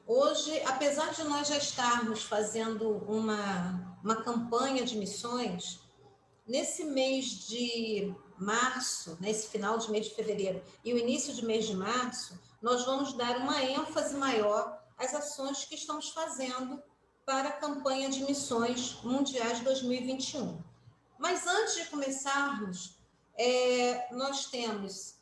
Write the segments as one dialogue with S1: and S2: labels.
S1: Hoje, apesar de nós já estarmos fazendo uma campanha de missões, nesse mês de março, nesse final de mês de fevereiro e o início de mês de março, nós vamos dar uma ênfase maior às ações que estamos fazendo para a campanha de missões mundiais 2021. Mas antes de começarmos, nós temos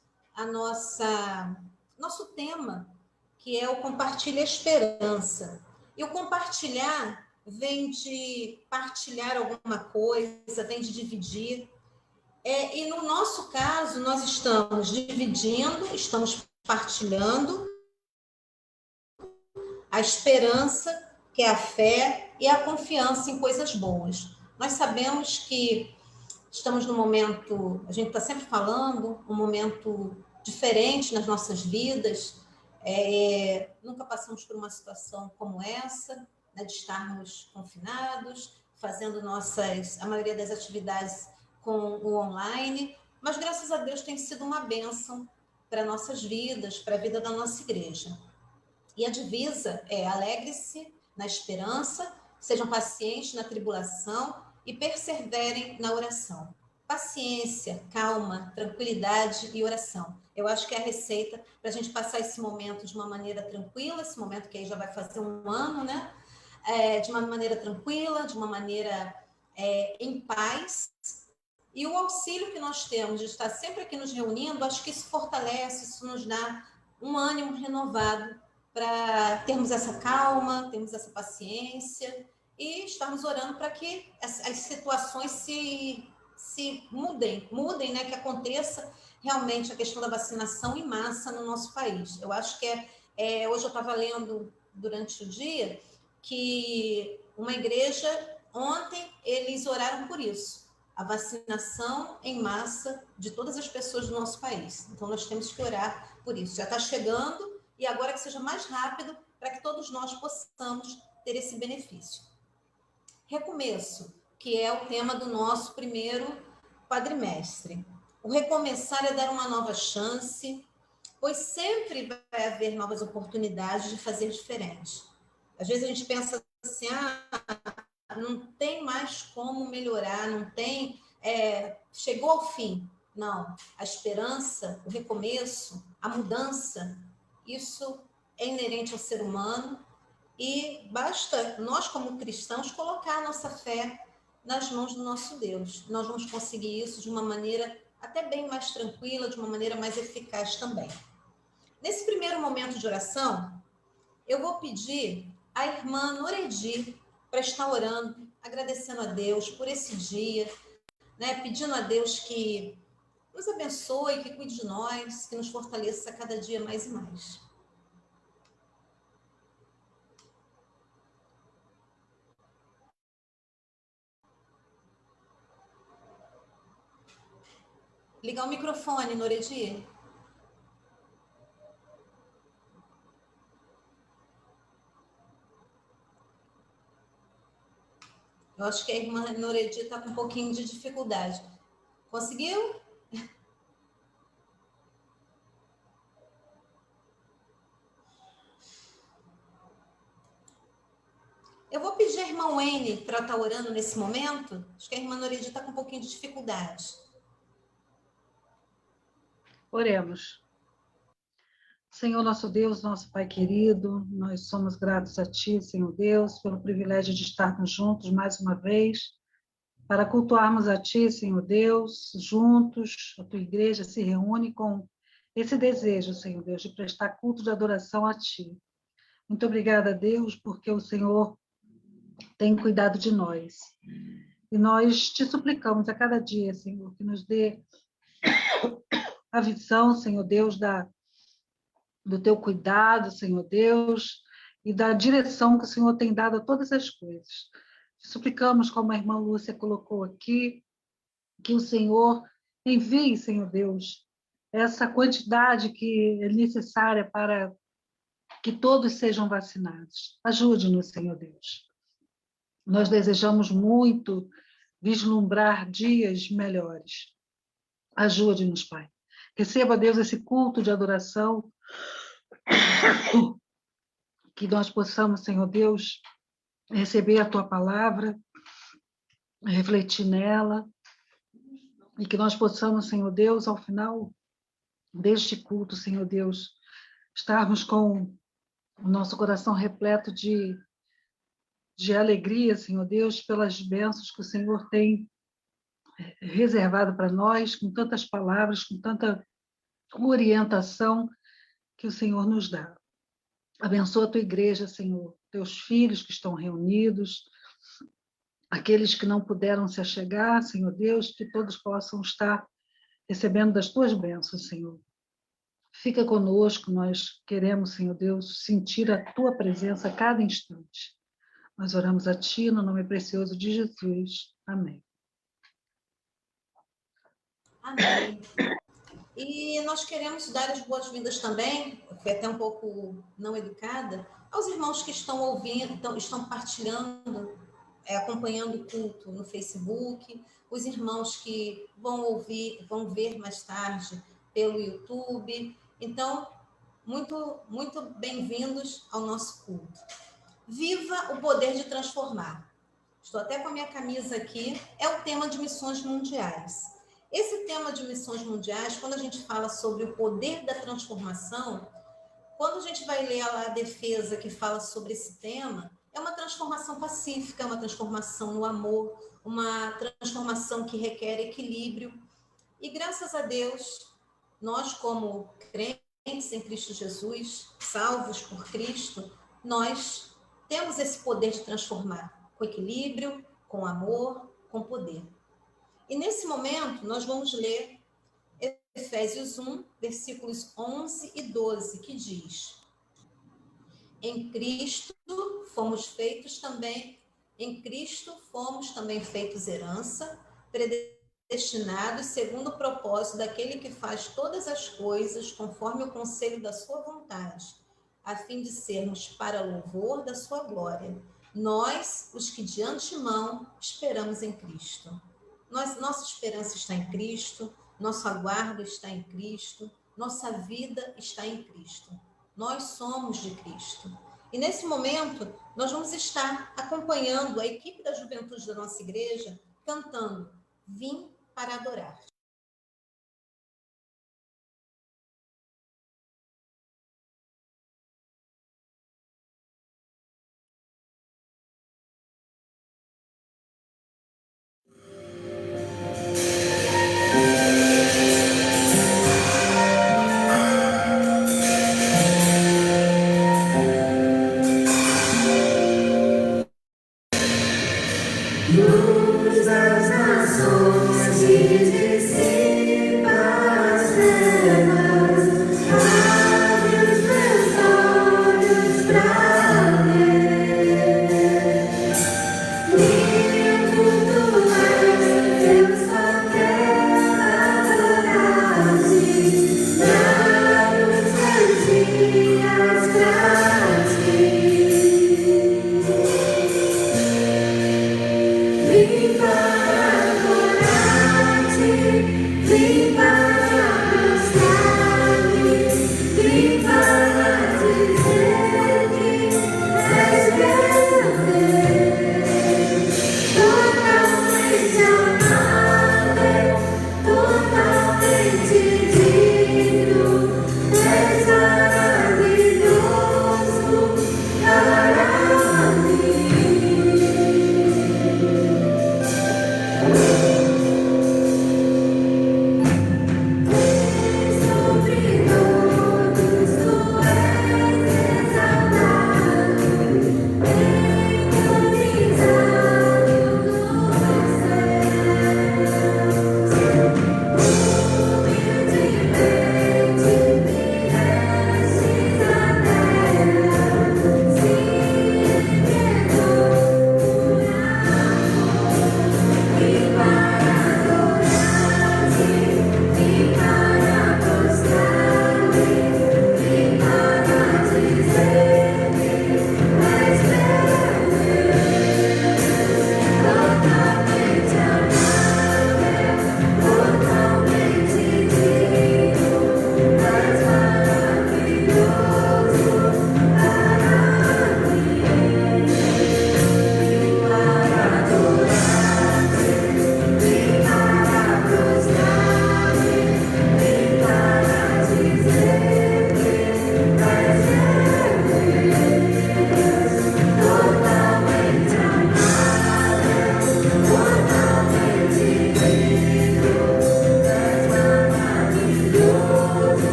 S1: nosso tema, que é o Compartilha a Esperança. E o compartilhar vem de partilhar alguma coisa, vem de dividir. E no nosso caso, nós estamos dividindo, estamos partilhando a esperança, que é a fé, e a confiança em coisas boas. Nós sabemos que estamos num momento, a gente está sempre falando, um momento diferente nas nossas vidas. Nunca passamos por uma situação como essa, né, de estarmos confinados, fazendo a maioria das atividades com o online, mas graças a Deus tem sido uma bênção para nossas vidas, para a vida da nossa igreja. E a divisa é: alegre-se na esperança, sejam pacientes na tribulação e perseverem na oração. Paciência, calma, tranquilidade e oração. Eu acho que é a receita para a gente passar esse momento de uma maneira tranquila, esse momento que aí já vai fazer um ano, né? De uma maneira tranquila, de uma maneira em paz. E o auxílio que nós temos de estar sempre aqui nos reunindo, acho que isso fortalece, isso nos dá um ânimo renovado para termos essa calma, termos essa paciência e estarmos orando para que as situações se mudem, né? Que aconteça realmente a questão da vacinação em massa no nosso país. Eu acho que hoje eu estava lendo durante o dia que uma igreja, ontem, eles oraram por isso, a vacinação em massa de todas as pessoas do nosso país. Então, nós temos que orar por isso. Já está chegando, e agora que seja mais rápido, para que todos nós possamos ter esse benefício. Recomeço, que é o tema do nosso primeiro quadrimestre. O recomeçar é dar uma nova chance, pois sempre vai haver novas oportunidades de fazer diferente. Às vezes a gente pensa assim, não tem mais como melhorar, não tem, chegou ao fim. Não, a esperança, o recomeço, a mudança, isso é inerente ao ser humano e basta nós, como cristãos, colocar a nossa fé nas mãos do nosso Deus. Nós vamos conseguir isso de uma maneira até bem mais tranquila, de uma maneira mais eficaz também. Nesse primeiro momento de oração, eu vou pedir à irmã Noredi para estar orando, agradecendo a Deus por esse dia, né? Pedindo a Deus que nos abençoe, que cuide de nós, que nos fortaleça cada dia mais e mais. Ligar o microfone, Noredi. Eu acho que a irmã Noredi está com um pouquinho de dificuldade. Conseguiu? Eu vou pedir a irmã Wayne para estar orando nesse momento. Acho que a irmã Noredi está com um pouquinho de dificuldade.
S2: Oremos. Senhor nosso Deus, nosso Pai querido, nós somos gratos a Ti, Senhor Deus, pelo privilégio de estarmos juntos mais uma vez, para cultuarmos a Ti, Senhor Deus, juntos, a Tua igreja se reúne com esse desejo, Senhor Deus, de prestar culto de adoração a Ti. Muito obrigada, Deus, porque o Senhor tem cuidado de nós. E nós te suplicamos a cada dia, Senhor, que nos dê a visão, Senhor Deus, do Teu cuidado, Senhor Deus, e da direção que o Senhor tem dado a todas as coisas. Te suplicamos, como a irmã Lúcia colocou aqui, que o Senhor envie, Senhor Deus, essa quantidade que é necessária para que todos sejam vacinados. Ajude-nos, Senhor Deus. Nós desejamos muito vislumbrar dias melhores. Ajude-nos, Pai. Receba, Deus, esse culto de adoração que nós possamos, Senhor Deus, receber a Tua palavra, refletir nela, e que nós possamos, Senhor Deus, ao final deste culto, Senhor Deus, estarmos com o nosso coração repleto de alegria, Senhor Deus, pelas bênçãos que o Senhor tem reservado para nós, com tantas palavras, com tanta orientação que o Senhor nos dá. Abençoa a tua igreja, Senhor, teus filhos que estão reunidos, aqueles que não puderam se achegar, Senhor Deus, que todos possam estar recebendo das tuas bênçãos, Senhor. Fica conosco, nós queremos, Senhor Deus, sentir a tua presença a cada instante. Nós oramos a ti no nome precioso de Jesus. Amém.
S1: Amém. E nós queremos dar as boas-vindas também, fui até um pouco não educada, aos irmãos que estão ouvindo, estão partilhando, acompanhando o culto no Facebook, os irmãos que vão ver mais tarde pelo YouTube. Então, muito, muito bem-vindos ao nosso culto. Viva o poder de transformar. Estou até com a minha camisa aqui, é o tema de missões mundiais. Esse tema de missões mundiais, quando a gente fala sobre o poder da transformação, quando a gente vai ler a defesa que fala sobre esse tema, é uma transformação pacífica, uma transformação no amor, uma transformação que requer equilíbrio. E graças a Deus, nós como crentes em Cristo Jesus, salvos por Cristo, nós temos esse poder de transformar com equilíbrio, com amor, com poder. E nesse momento, nós vamos ler Efésios 1, versículos 11 e 12, que diz: Em Cristo fomos também feitos herança, predestinados segundo o propósito daquele que faz todas as coisas conforme o conselho da sua vontade, a fim de sermos para louvor da sua glória. Nós, os que de antemão esperamos em Cristo. Nossa esperança está em Cristo, nosso aguardo está em Cristo, nossa vida está em Cristo. Nós somos de Cristo. E nesse momento, nós vamos estar acompanhando a equipe da juventude da nossa igreja, cantando Vim para adorar.
S3: Luz das nações,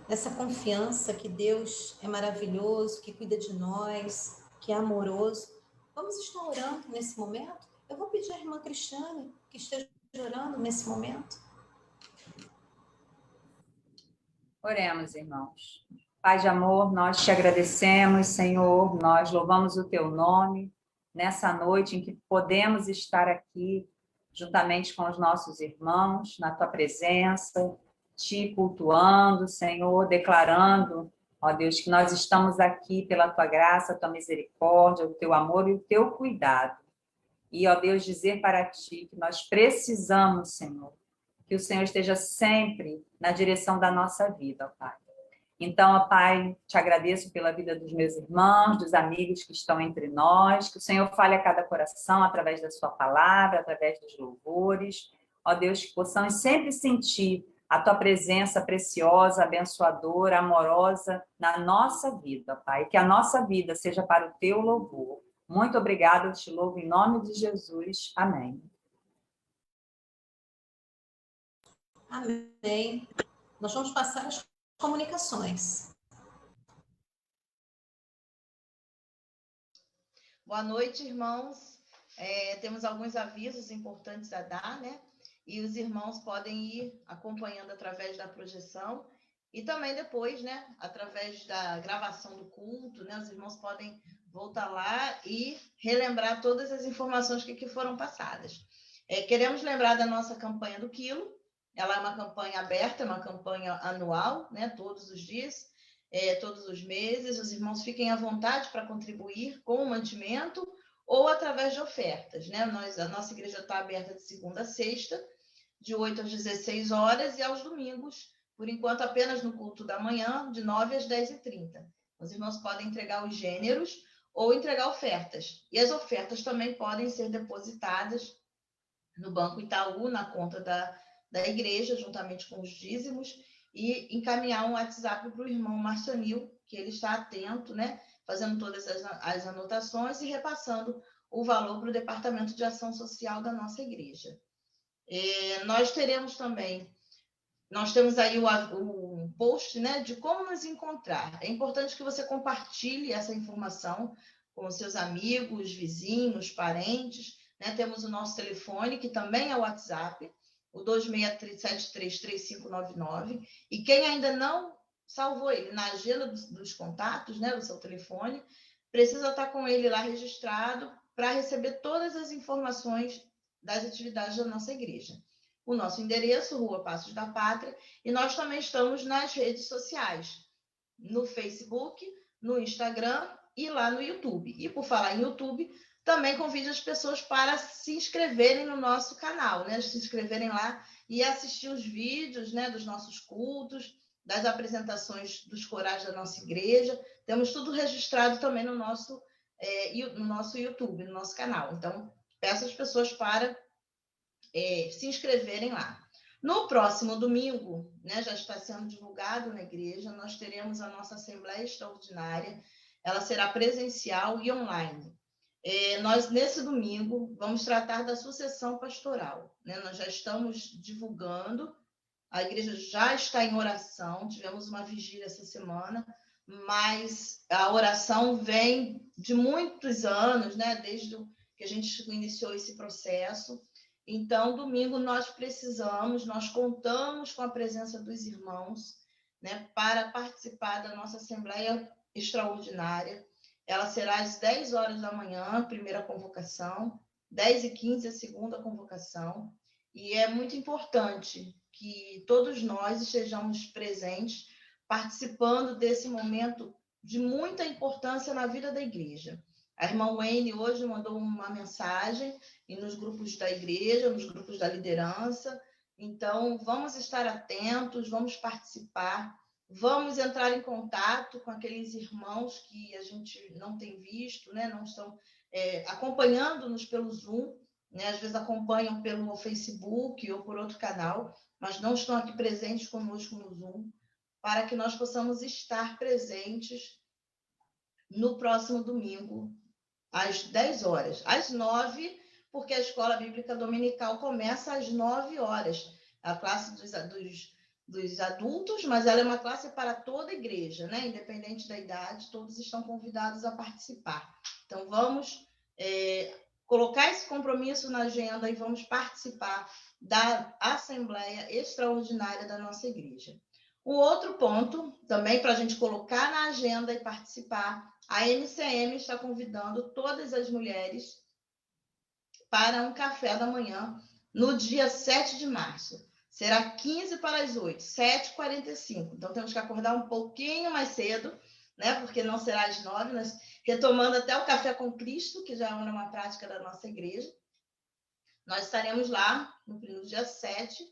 S1: nessa confiança que Deus é maravilhoso, que cuida de nós, que é amoroso. Vamos estar orando nesse momento? Eu vou pedir à irmã Cristiane que esteja orando nesse momento.
S3: Oremos, irmãos. Pai de amor, nós te agradecemos, Senhor, nós louvamos o teu nome nessa noite em que podemos estar aqui juntamente com os nossos irmãos, na tua presença, te cultuando, Senhor, declarando, ó Deus, que nós estamos aqui pela tua graça, tua misericórdia, o teu amor e o teu cuidado. E, ó Deus, dizer para ti que nós precisamos, Senhor, que o Senhor esteja sempre na direção da nossa vida, ó Pai. Então, ó Pai, te agradeço pela vida dos meus irmãos, dos amigos que estão entre nós, que o Senhor fale a cada coração através da sua palavra, através dos louvores. Ó Deus, que possamos sempre sentir a tua presença preciosa, abençoadora, amorosa na nossa vida, ó Pai. Que a nossa vida seja para o teu louvor. Muito obrigada, eu te louvo em nome de Jesus. Amém.
S1: Amém. Nós vamos passar as comunicações.
S4: Boa noite, irmãos. Temos alguns avisos importantes a dar, né? E os irmãos podem ir acompanhando através da projeção e também depois, né? Através da gravação do culto, né? Os irmãos podem voltar lá e relembrar todas as informações que foram passadas. Queremos lembrar da nossa campanha do quilo. Ela é uma campanha aberta, é uma campanha anual, né? Todos os dias. Todos os meses, os irmãos fiquem à vontade para contribuir com o mantimento ou através de ofertas, né? A nossa igreja está aberta de segunda a sexta, de 8 às 16 horas, e aos domingos, por enquanto apenas no culto da manhã, de 9 às 10h30. Os irmãos podem entregar os gêneros ou entregar ofertas, e as ofertas também podem ser depositadas no Banco Itaú, na conta da igreja, juntamente com os dízimos, e encaminhar um WhatsApp para o irmão Marcionil, que ele está atento, né, fazendo todas as anotações e repassando o valor para o Departamento de Ação Social da nossa igreja. Nós temos aí o post, né, de como nos encontrar. É importante que você compartilhe essa informação com os seus amigos, vizinhos, parentes, né? Temos o nosso telefone, que também é o WhatsApp, o 26733599, e quem ainda não salvou ele na agenda dos contatos, né, do seu telefone, precisa estar com ele lá registrado para receber todas as informações das atividades da nossa igreja. O nosso endereço, Rua Passos da Pátria, e nós também estamos nas redes sociais, no Facebook, no Instagram e lá no YouTube. E por falar em YouTube, também convido as pessoas para se inscreverem no nosso canal, né? Se inscreverem lá e assistir os vídeos, né, dos nossos cultos, das apresentações dos corais da nossa igreja. Temos tudo registrado também no nosso YouTube, no nosso canal. Então, peço às pessoas para se inscreverem lá. No próximo domingo, né, já está sendo divulgado na igreja, nós teremos a nossa Assembleia Extraordinária. Ela será presencial e online. Nós, nesse domingo, vamos tratar da sucessão pastoral, né? Nós já estamos divulgando, a igreja já está em oração, tivemos uma vigília essa semana, mas a oração vem de muitos anos, né? Desde que a gente iniciou esse processo. Então, domingo, nós contamos com a presença dos irmãos, né, para participar da nossa Assembleia Extraordinária. Ela será às 10 horas da manhã, a primeira convocação, 10h15, a segunda convocação. E é muito importante que todos nós estejamos presentes, participando desse momento de muita importância na vida da igreja. A irmã Wayne hoje mandou uma mensagem e nos grupos da igreja, nos grupos da liderança. Então, vamos estar atentos, vamos participar, vamos entrar em contato com aqueles irmãos que a gente não tem visto, né? Não estão acompanhando-nos pelo Zoom, né? Às vezes acompanham pelo Facebook ou por outro canal, mas não estão aqui presentes conosco no Zoom, para que nós possamos estar presentes no próximo domingo, às 10 horas. Às 9, porque a Escola Bíblica Dominical começa às 9 horas. A classe dos adultos, mas ela é uma classe para toda a igreja, né? Independente da idade, todos estão convidados a participar. Então, vamos colocar esse compromisso na agenda e vamos participar da Assembleia Extraordinária da nossa igreja. O outro ponto, também para a gente colocar na agenda e participar, a MCM está convidando todas as mulheres para um café da manhã no dia 7 de março. Será 15 para as 8, 7h45. Então, temos que acordar um pouquinho mais cedo, né? Porque não será às 9, nós retomando até o Café com Cristo, que já é uma prática da nossa igreja. Nós estaremos lá no dia 7,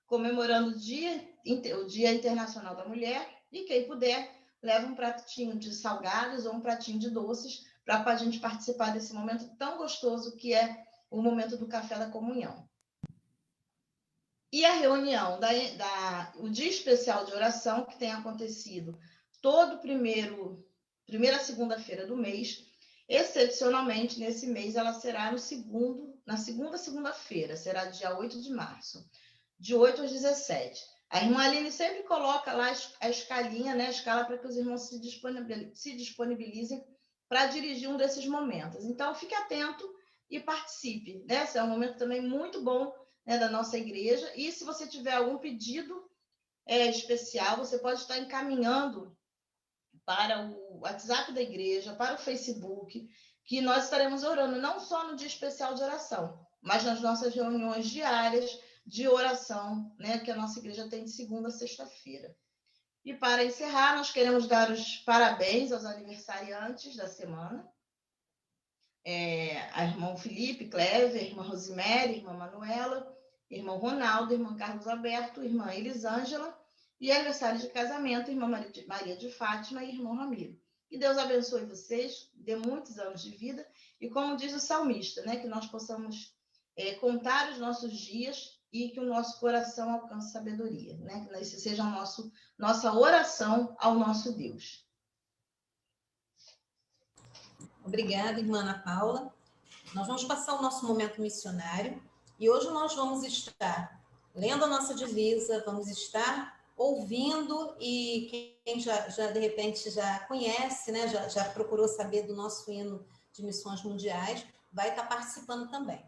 S4: comemorando o Dia Internacional da Mulher, e quem puder, leva um pratinho de salgados ou um pratinho de doces para a gente participar desse momento tão gostoso que é o momento do café da comunhão. E a reunião, o dia especial de oração, que tem acontecido todo primeira segunda-feira do mês, excepcionalmente nesse mês ela será na segunda segunda-feira, será dia 8 de março, de 8 às 17. A irmã Aline sempre coloca lá a escalinha, né, a escala para que os irmãos se disponibilizem para dirigir um desses momentos. Então, fique atento e participe, né? Esse é um momento também muito bom, né, da nossa igreja. E se você tiver algum pedido especial, você pode estar encaminhando para o WhatsApp da igreja, para o Facebook, que nós estaremos orando não só no dia especial de oração, mas nas nossas reuniões diárias de oração, né, que a nossa igreja tem de segunda a sexta-feira. E para encerrar, nós queremos dar os parabéns aos aniversariantes da semana. A irmão Felipe, Clever, irmã Rosemary, irmã Manuela, irmão Ronaldo, irmão Carlos Alberto, irmã Elisângela, e aniversário de casamento, irmã Maria de Fátima e irmão Ramiro. Que Deus abençoe vocês, dê muitos anos de vida, e como diz o salmista, né, que nós possamos contar os nossos dias e que o nosso coração alcance sabedoria, né, que esse seja nossa oração ao nosso Deus.
S1: Obrigada, irmã Ana Paula. Nós vamos passar o nosso momento missionário e hoje nós vamos estar lendo a nossa divisa, vamos estar ouvindo, e quem já de repente já conhece, né, já procurou saber do nosso hino de missões mundiais, vai estar participando também.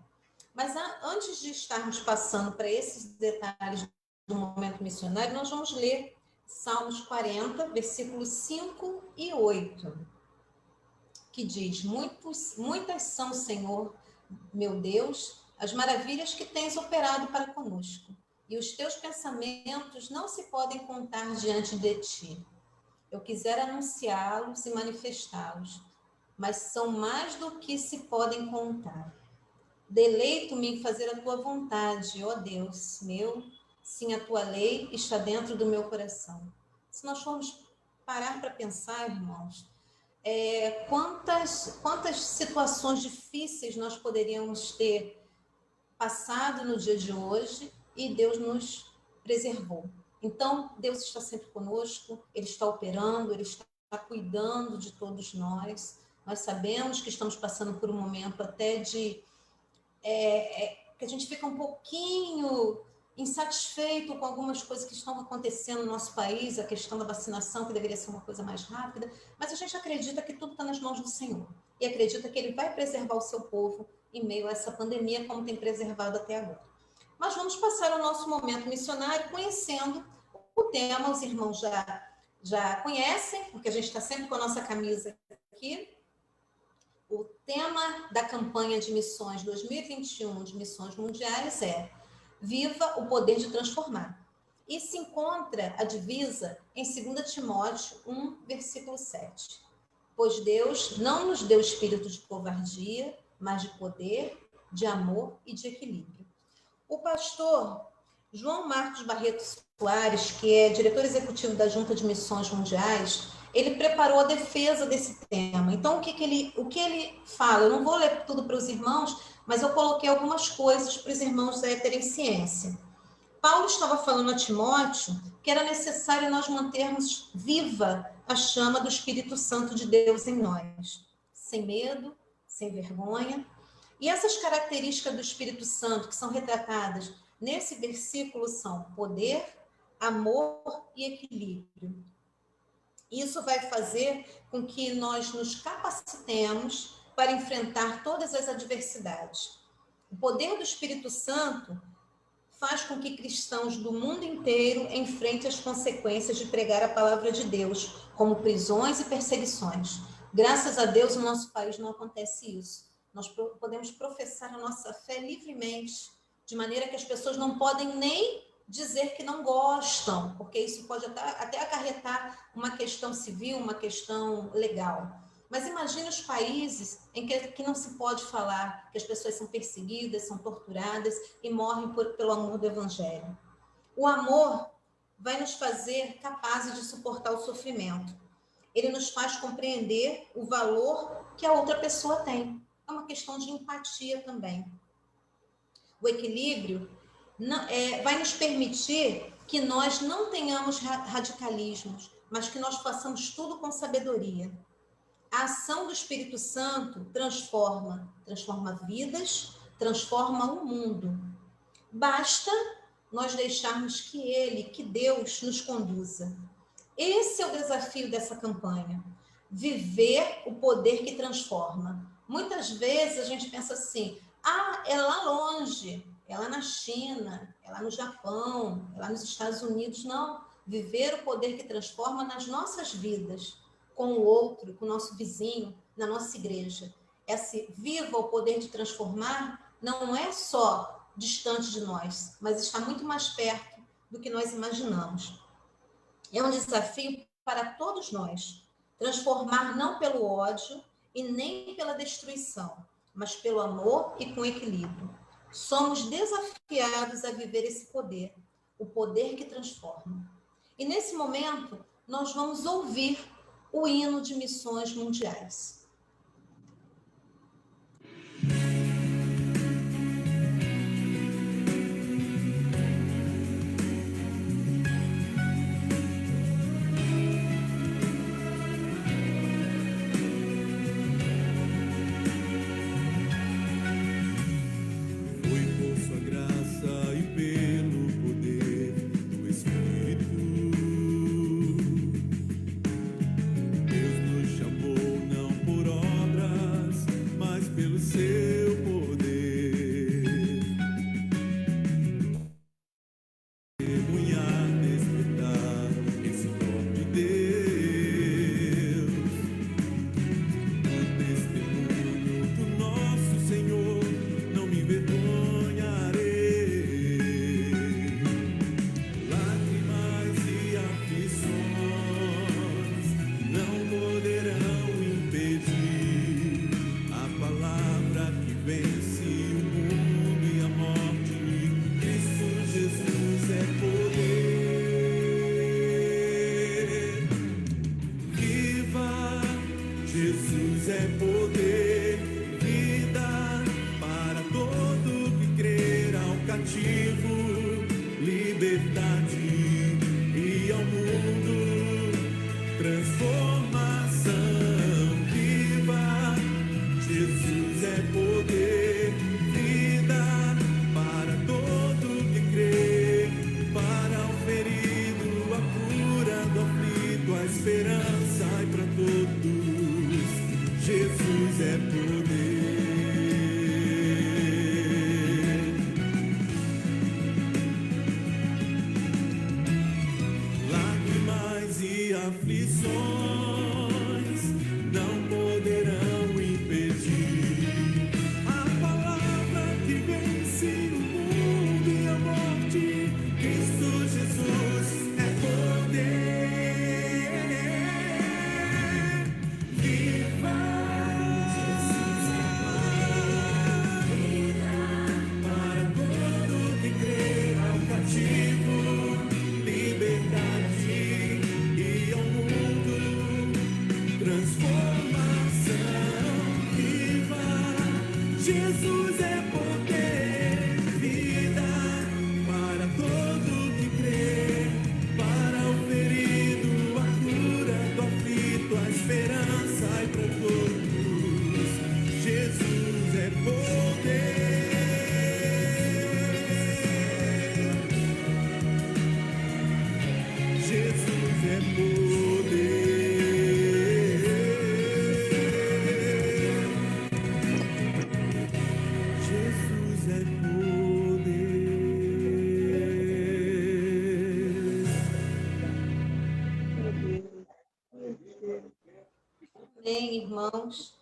S1: Mas antes de estarmos passando para esses detalhes do momento missionário, nós vamos ler Salmos 40, versículos 5 e 8, que diz: muitas são, Senhor, meu Deus, as maravilhas que tens operado para conosco, e os teus pensamentos não se podem contar diante de ti. Eu quisera anunciá-los e manifestá-los, mas são mais do que se podem contar. Deleito-me em fazer a tua vontade, ó Deus meu, sim, a tua lei está dentro do meu coração. Se nós formos parar para pensar, irmãos, quantas situações difíceis nós poderíamos ter passado no dia de hoje e Deus nos preservou. Então, Deus está sempre conosco, Ele está operando, Ele está cuidando de todos nós. Nós sabemos que estamos passando por um momento até de que a gente fica um pouquinho insatisfeito com algumas coisas que estão acontecendo no nosso país, a questão da vacinação, que deveria ser uma coisa mais rápida, mas a gente acredita que tudo está nas mãos do Senhor e acredita que Ele vai preservar o seu povo em meio a essa pandemia, como tem preservado até agora. Mas vamos passar o nosso momento missionário conhecendo o tema. Os irmãos já conhecem, porque a gente está sempre com a nossa camisa aqui. O tema da campanha de missões 2021 de missões mundiais é Viva o Poder de Transformar. E se encontra a divisa em 2 Timóteo 1, versículo 7. Pois Deus não nos deu espírito de covardia, mas de poder, de amor e de equilíbrio. O pastor João Marcos Barreto Soares, que é diretor executivo da Junta de Missões Mundiais, ele preparou a defesa desse tema. Então, o que ele fala? Eu não vou ler tudo para os irmãos, mas eu coloquei algumas coisas para os irmãos terem ciência. Paulo estava falando a Timóteo que era necessário nós mantermos viva a chama do Espírito Santo de Deus em nós, sem medo, sem vergonha. E essas características do Espírito Santo que são retratadas nesse versículo são poder, amor e equilíbrio. Isso vai fazer com que nós nos capacitemos para enfrentar todas as adversidades. O poder do Espírito Santo faz com que cristãos do mundo inteiro enfrentem as consequências de pregar a palavra de Deus, como prisões e perseguições. Graças a Deus, no nosso país não acontece isso. Nós podemos professar a nossa fé livremente, de maneira que as pessoas não podem nem dizer que não gostam, porque isso pode até acarretar uma questão civil, uma questão legal. Mas imagine os países em que não se pode falar, que as pessoas são perseguidas, são torturadas e morrem pelo amor do Evangelho. O amor vai nos fazer capazes de suportar o sofrimento. Ele nos faz compreender o valor que a outra pessoa tem. É uma questão de empatia também. O equilíbrio vai nos permitir que nós não tenhamos radicalismos, mas que nós façamos tudo com sabedoria. A ação do Espírito Santo transforma vidas, transforma o mundo. Basta nós deixarmos que Deus nos conduza. Esse é o desafio dessa campanha, viver o poder que transforma. Muitas vezes a gente pensa assim, é lá longe, é lá na China, é lá no Japão, é lá nos Estados Unidos. Não, viver o poder que transforma nas nossas vidas, com o outro, com o nosso vizinho, na nossa igreja. Esse viva o poder de transformar não é só distante de nós, mas está muito mais perto do que nós imaginamos. É um desafio para todos nós, transformar não pelo ódio e nem pela destruição, mas pelo amor e com equilíbrio. Somos desafiados a viver esse poder, o poder que transforma. E nesse momento, nós vamos ouvir o hino de missões mundiais. irmãos.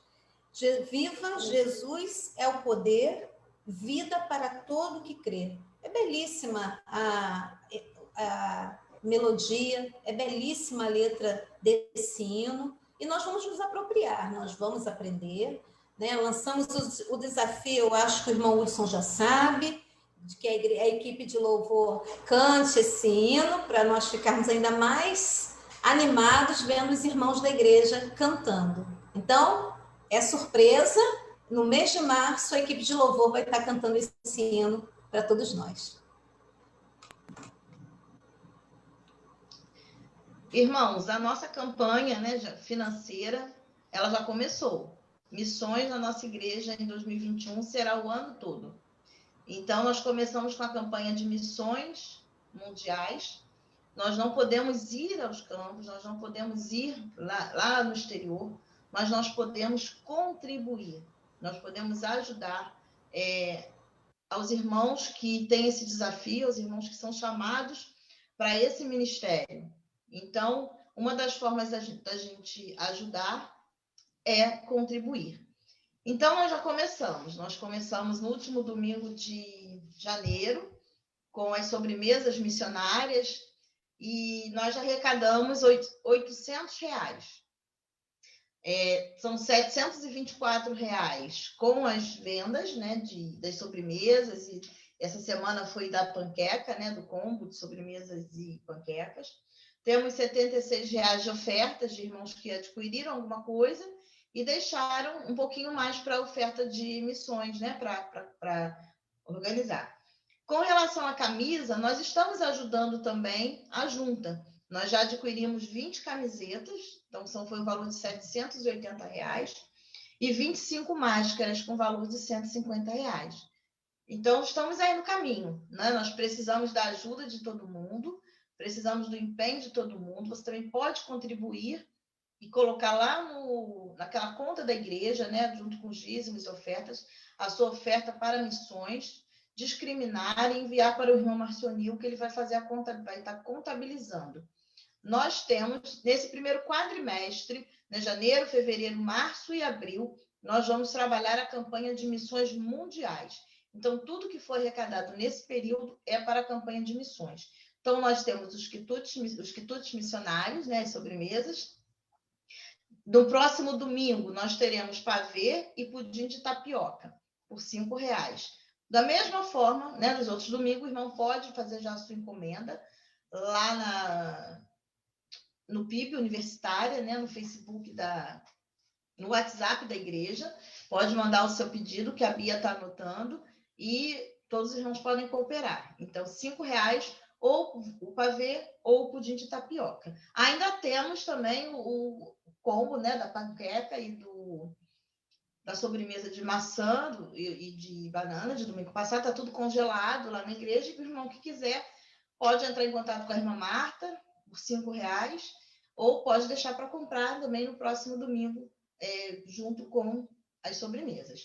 S1: Viva Jesus é o poder, vida para todo que crê. É belíssima a melodia, é belíssima a letra desse hino, e nós vamos nos apropriar, nós vamos aprender, né? Lançamos o desafio, eu acho que o irmão Hudson já sabe, de que a equipe de louvor cante esse hino, para nós ficarmos ainda mais animados vendo os irmãos da igreja cantando. Então, é surpresa, no mês de março a equipe de louvor vai estar cantando esse hino para todos nós.
S4: Irmãos, a nossa campanha, né, financeira, ela já começou. Missões na nossa igreja em 2021 será o ano todo. Então, nós começamos com a campanha de missões mundiais. Nós não podemos ir aos campos, nós não podemos ir lá no exterior, mas nós podemos contribuir, nós podemos ajudar aos irmãos que têm esse desafio, aos irmãos que são chamados para esse ministério. Então, uma das formas da gente ajudar é contribuir. Então, nós começamos no último domingo de janeiro, com as sobremesas missionárias, e nós já arrecadamos R$800. São R$724 com as vendas, né, das sobremesas, e essa semana foi da panqueca, né, do combo de sobremesas e panquecas. Temos R$76 de ofertas de irmãos que adquiriram alguma coisa e deixaram um pouquinho mais para a oferta de missões, né, para organizar. Com relação à camisa, nós estamos ajudando também a junta. Nós já adquirimos 20 camisetas, então foi um valor de R$780, e 25 máscaras com valor de R$150. Então, estamos aí no caminho, né? Nós precisamos da ajuda de todo mundo, precisamos do empenho de todo mundo. Você também pode contribuir e colocar lá naquela conta da igreja, né, junto com os dízimos e ofertas, a sua oferta para missões, discriminar e enviar para o irmão Marcionil, que ele vai fazer a conta, vai estar contabilizando. Nós temos, nesse primeiro quadrimestre, né, janeiro, fevereiro, março e abril, nós vamos trabalhar a campanha de missões mundiais. Então, tudo que for arrecadado nesse período é para a campanha de missões. Então, nós temos os quitutes missionários, né, as sobremesas. No próximo domingo, nós teremos pavê e pudim de tapioca, por R$5. Da mesma forma, né, nos outros domingos, o irmão pode fazer já a sua encomenda lá no PIB Universitária, né, no Facebook, no WhatsApp da igreja. Pode mandar o seu pedido, que a Bia está anotando, e todos os irmãos podem cooperar. Então, R$5, ou o pavê, ou o pudim de tapioca. Ainda temos também o combo, né, da panqueca e da sobremesa de maçã e de banana de domingo passado. Está tudo congelado lá na igreja, e o irmão que quiser pode entrar em contato com a irmã Marta por R$5, ou pode deixar para comprar também no próximo domingo, junto com as sobremesas.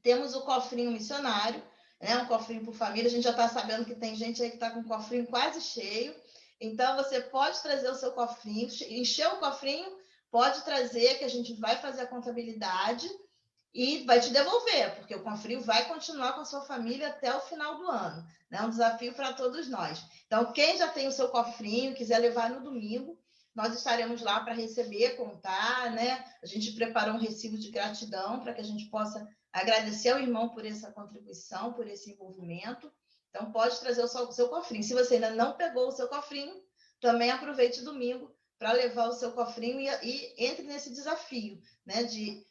S4: Temos o cofrinho missionário, né, um cofrinho por família. A gente já está sabendo que tem gente aí que está com o cofrinho quase cheio. Então, você pode trazer o seu cofrinho, encher o cofrinho, pode trazer, que a gente vai fazer a contabilidade e vai te devolver, porque o cofrinho vai continuar com a sua família até o final do ano. É um desafio para todos nós. Então, quem já tem o seu cofrinho, quiser levar no domingo, nós estaremos lá para receber, contar, né? A gente preparou um recibo de gratidão para que a gente possa agradecer ao irmão por essa contribuição, por esse envolvimento. Então, pode trazer o seu cofrinho. Se você ainda não pegou o seu cofrinho, também aproveite domingo para levar o seu cofrinho e entre nesse desafio, né, de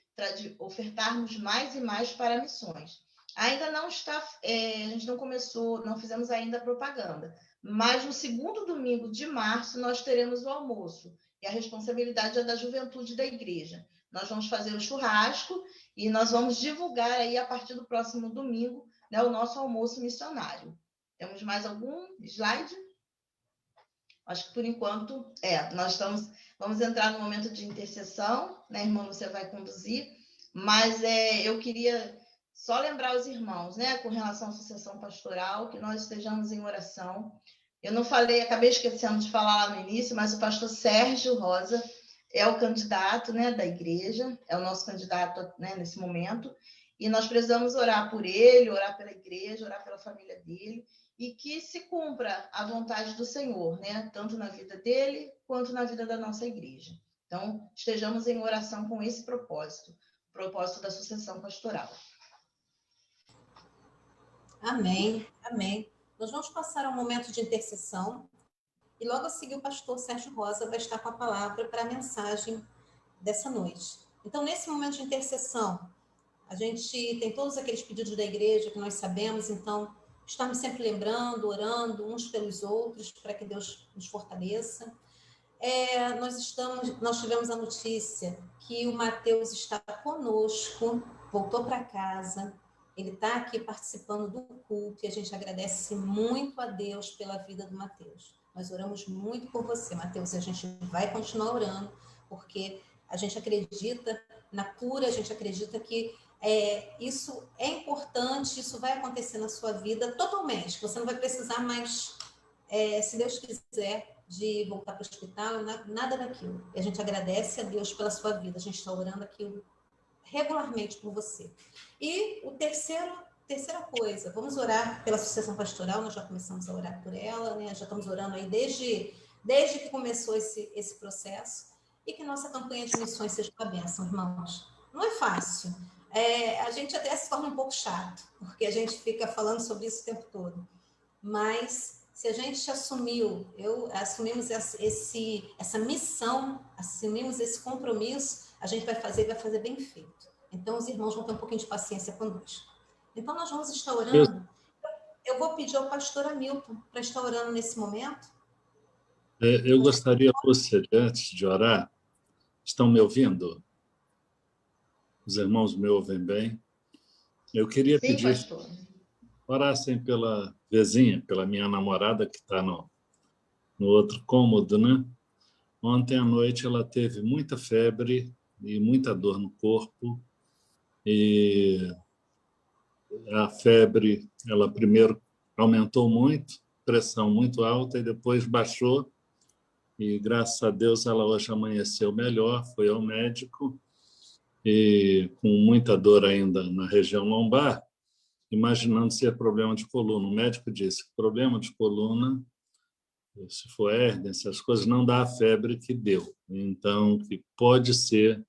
S4: ofertarmos mais e mais para missões. Ainda não está, a gente não começou, não fizemos ainda propaganda, mas no segundo domingo de março nós teremos o almoço, e a responsabilidade é da juventude da igreja. Nós vamos fazer o churrasco e nós vamos divulgar aí a partir do próximo domingo, né, o nosso almoço missionário. Temos mais algum slide? Acho que por enquanto, vamos entrar no momento de intercessão, né, irmã, você vai conduzir, mas eu queria só lembrar os irmãos, né, com relação à sucessão pastoral, que nós estejamos em oração. Eu não falei, acabei esquecendo de falar lá no início, mas o pastor Sérgio Rosa, é o candidato, né, da igreja, é o nosso candidato, né, nesse momento, e nós precisamos orar por ele, orar pela igreja, orar pela família dele, e que se cumpra a vontade do Senhor, né, tanto na vida dele quanto na vida da nossa igreja. Então, estejamos em oração com esse propósito, o propósito da sucessão pastoral.
S1: Amém, amém. Nós vamos passar ao momento de intercessão e logo a seguir o pastor Sérgio Rosa vai estar com a palavra para a mensagem dessa noite. Então, nesse momento de intercessão, a gente tem todos aqueles pedidos da igreja que nós sabemos, então estamos sempre lembrando, orando uns pelos outros para que Deus nos fortaleça. Nós tivemos a notícia que o Mateus está conosco, voltou para casa, ele está aqui participando do culto e a gente agradece muito a Deus pela vida do Mateus. Nós oramos muito por você, Mateus, e a gente vai continuar orando, porque a gente acredita na cura, a gente acredita que isso é importante, isso vai acontecer na sua vida totalmente, você não vai precisar mais, se Deus quiser, de voltar para o hospital, nada daquilo. E a gente agradece a Deus pela sua vida, a gente está orando aqui regularmente por você. E terceira coisa, vamos orar pela sucessão pastoral, nós já começamos a orar por ela, né? Já estamos orando aí desde que começou esse processo, e que nossa campanha de missões seja uma bênção, irmãos. Não é fácil. A gente até se torna um pouco chato, porque a gente fica falando sobre isso o tempo todo. Mas se a gente assumimos essa missão, assumimos esse compromisso, a gente vai fazer bem feito. Então, os irmãos vão ter um pouquinho de paciência conosco. Então, nós vamos estar orando. Eu vou pedir ao pastor Hamilton para estar orando nesse momento.
S5: Eu gostaria, Lúcia, antes de orar, estão me ouvindo? Os irmãos me ouvem bem? Eu queria pedir...
S4: Pastor.
S5: Orassem pela vizinha, pela minha namorada, que está no outro cômodo, né? Ontem à noite ela teve muita febre e muita dor no corpo. E a febre, ela primeiro aumentou muito, pressão muito alta, e depois baixou. E, graças a Deus, ela hoje amanheceu melhor, foi ao médico, e com muita dor ainda na região lombar, imaginando se é problema de coluna. O médico disse que problema de coluna, se for hérnia, essas coisas, não dá a febre que deu. Então, que pode ser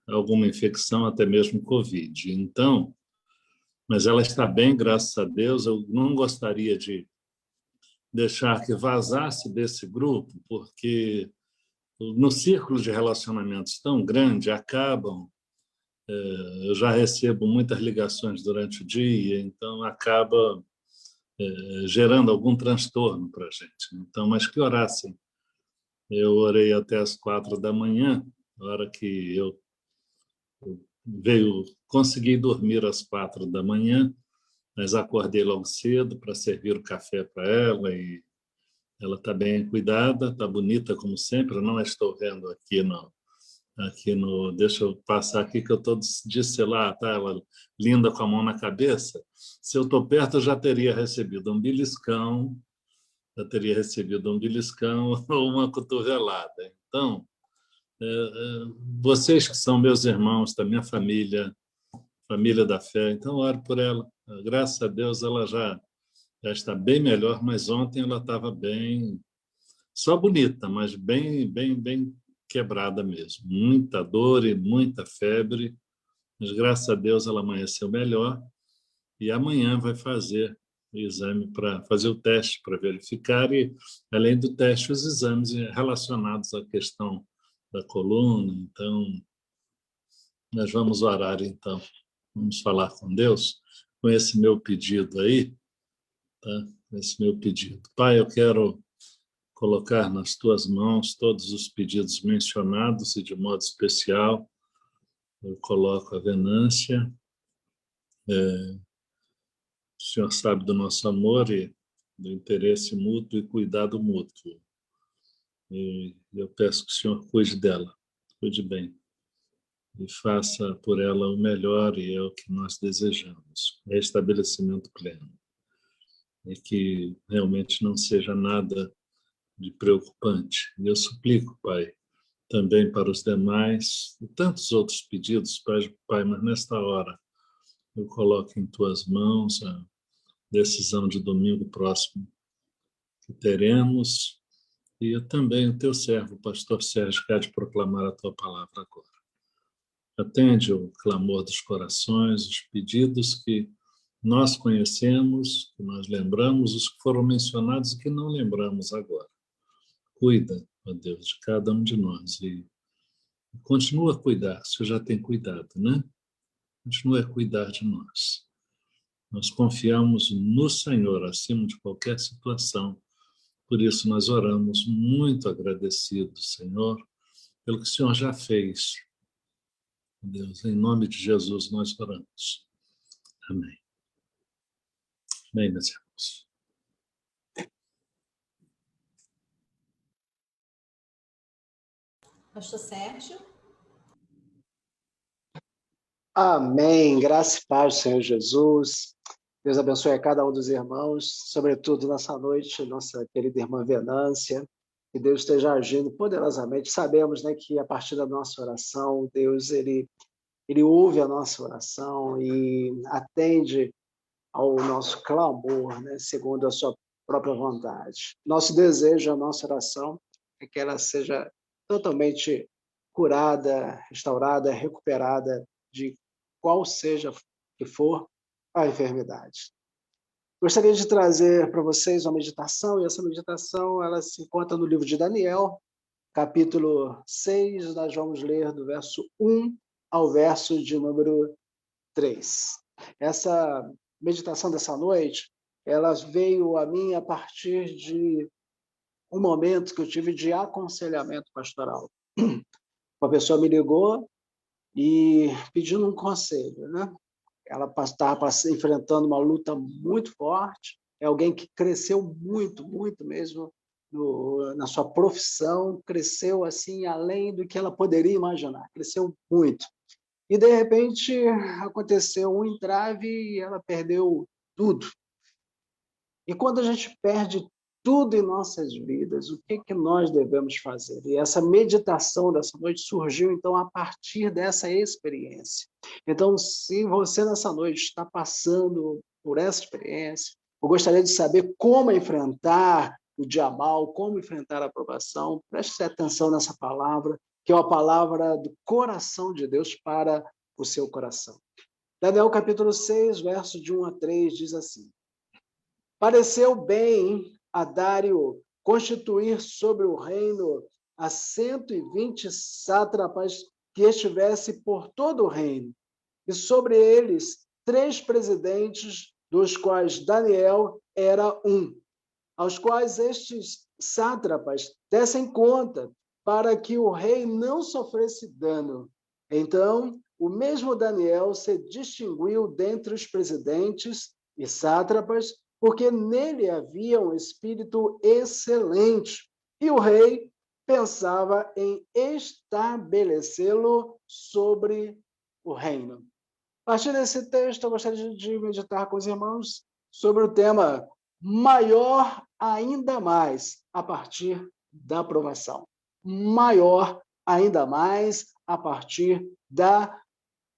S5: alguma infecção, até mesmo Covid. Então, mas ela está bem, graças a Deus. Eu não gostaria de deixar que vazasse desse grupo, porque no círculo de relacionamentos tão grande acabam... Eu já recebo muitas ligações durante o dia, então acaba gerando algum transtorno para a gente. Então, mas que orassem. Eu orei até as 4 da manhã, na hora que eu consegui dormir às 4 da manhã, mas acordei logo cedo para servir o café para ela, e ela está bem cuidada, está bonita como sempre. Eu não a estou vendo aqui no... Deixa eu passar aqui, que eu estou de celular, tá? Ela linda com a mão na cabeça. Se eu estou perto, eu já teria recebido um beliscão, ou uma cotovelada. Então, vocês que são meus irmãos, da minha família da fé, então ore por ela. Graças a Deus ela já está bem melhor, mas ontem ela estava bem, só bonita, mas bem quebrada mesmo. Muita dor e muita febre, mas graças a Deus ela amanheceu melhor, e amanhã vai fazer o exame, para fazer o teste, para verificar, e além do teste, os exames relacionados à questão da coluna. Então, nós vamos orar, então. Vamos falar com Deus com esse meu pedido aí, tá? Esse meu pedido. Pai, eu quero colocar nas tuas mãos todos os pedidos mencionados, e de modo especial eu coloco a Venância. O Senhor sabe do nosso amor e do interesse mútuo e cuidado mútuo. E eu peço que o Senhor cuide dela, cuide bem, e faça por ela o melhor, e é o que nós desejamos, restabelecimento pleno. E que realmente não seja nada de preocupante. E eu suplico, Pai, também para os demais, e tantos outros pedidos, Pai, mas nesta hora eu coloco em tuas mãos a decisão de domingo próximo que teremos, e eu também o teu servo, o pastor Sérgio, quer de proclamar a tua palavra agora. Atende o clamor dos corações, os pedidos que nós conhecemos, que nós lembramos, os que foram mencionados e que não lembramos agora. Cuida, ó Deus, de cada um de nós e continua a cuidar, o Senhor já tem cuidado, né? Continua a cuidar de nós. Nós confiamos no Senhor acima de qualquer situação. Por isso nós oramos muito agradecidos, Senhor, pelo que o Senhor já fez. Deus, em nome de Jesus nós oramos. Amém. Amém, meus irmãos.
S1: Pastor Sérgio.
S6: Amém. Graça e paz do Senhor Jesus. Deus abençoe a cada um dos irmãos, sobretudo nessa noite, nossa querida irmã Venância. Que Deus esteja agindo poderosamente. Sabemos, né, que a partir da nossa oração, Deus ele ouve a nossa oração e atende ao nosso clamor, né, segundo a sua própria vontade. Nosso desejo, a nossa oração, é que ela seja totalmente curada, restaurada, recuperada de qual seja que for a enfermidade. Gostaria de trazer para vocês uma meditação, e essa meditação ela se encontra no livro de Daniel, capítulo 6, nós vamos ler do verso 1 ao verso de número 3. Essa meditação dessa noite, ela veio a mim a partir de um momento que eu tive de aconselhamento pastoral. Uma pessoa me ligou e pedindo um conselho, né? Ela estava enfrentando uma luta muito forte, é alguém que cresceu muito, muito mesmo na sua profissão, cresceu assim além do que ela poderia imaginar, cresceu muito. E, de repente, aconteceu um entrave e ela perdeu tudo. E quando a gente perde tudo em nossas vidas, o que nós devemos fazer? E essa meditação dessa noite surgiu, então, a partir dessa experiência. Então, se você, nessa noite, está passando por essa experiência, eu gostaria de saber como enfrentar o dia mal, como enfrentar a provação. Preste atenção nessa palavra, que é uma palavra do coração de Deus para o seu coração. Daniel, capítulo 6, verso de 1 a 3, diz assim: Pareceu bem a Dário constituir sobre o reino a 120 sátrapas que estivesse por todo o reino, e sobre eles 3 presidentes, dos quais Daniel era um, aos quais estes sátrapas dessem conta, para que o rei não sofresse dano. Então, o mesmo Daniel se distinguiu dentre os presidentes e sátrapas, porque nele havia um espírito excelente, e o rei pensava em estabelecê-lo sobre o reino. A partir desse texto, eu gostaria de meditar com os irmãos sobre o tema maior ainda mais a partir da provação. Maior ainda mais a partir da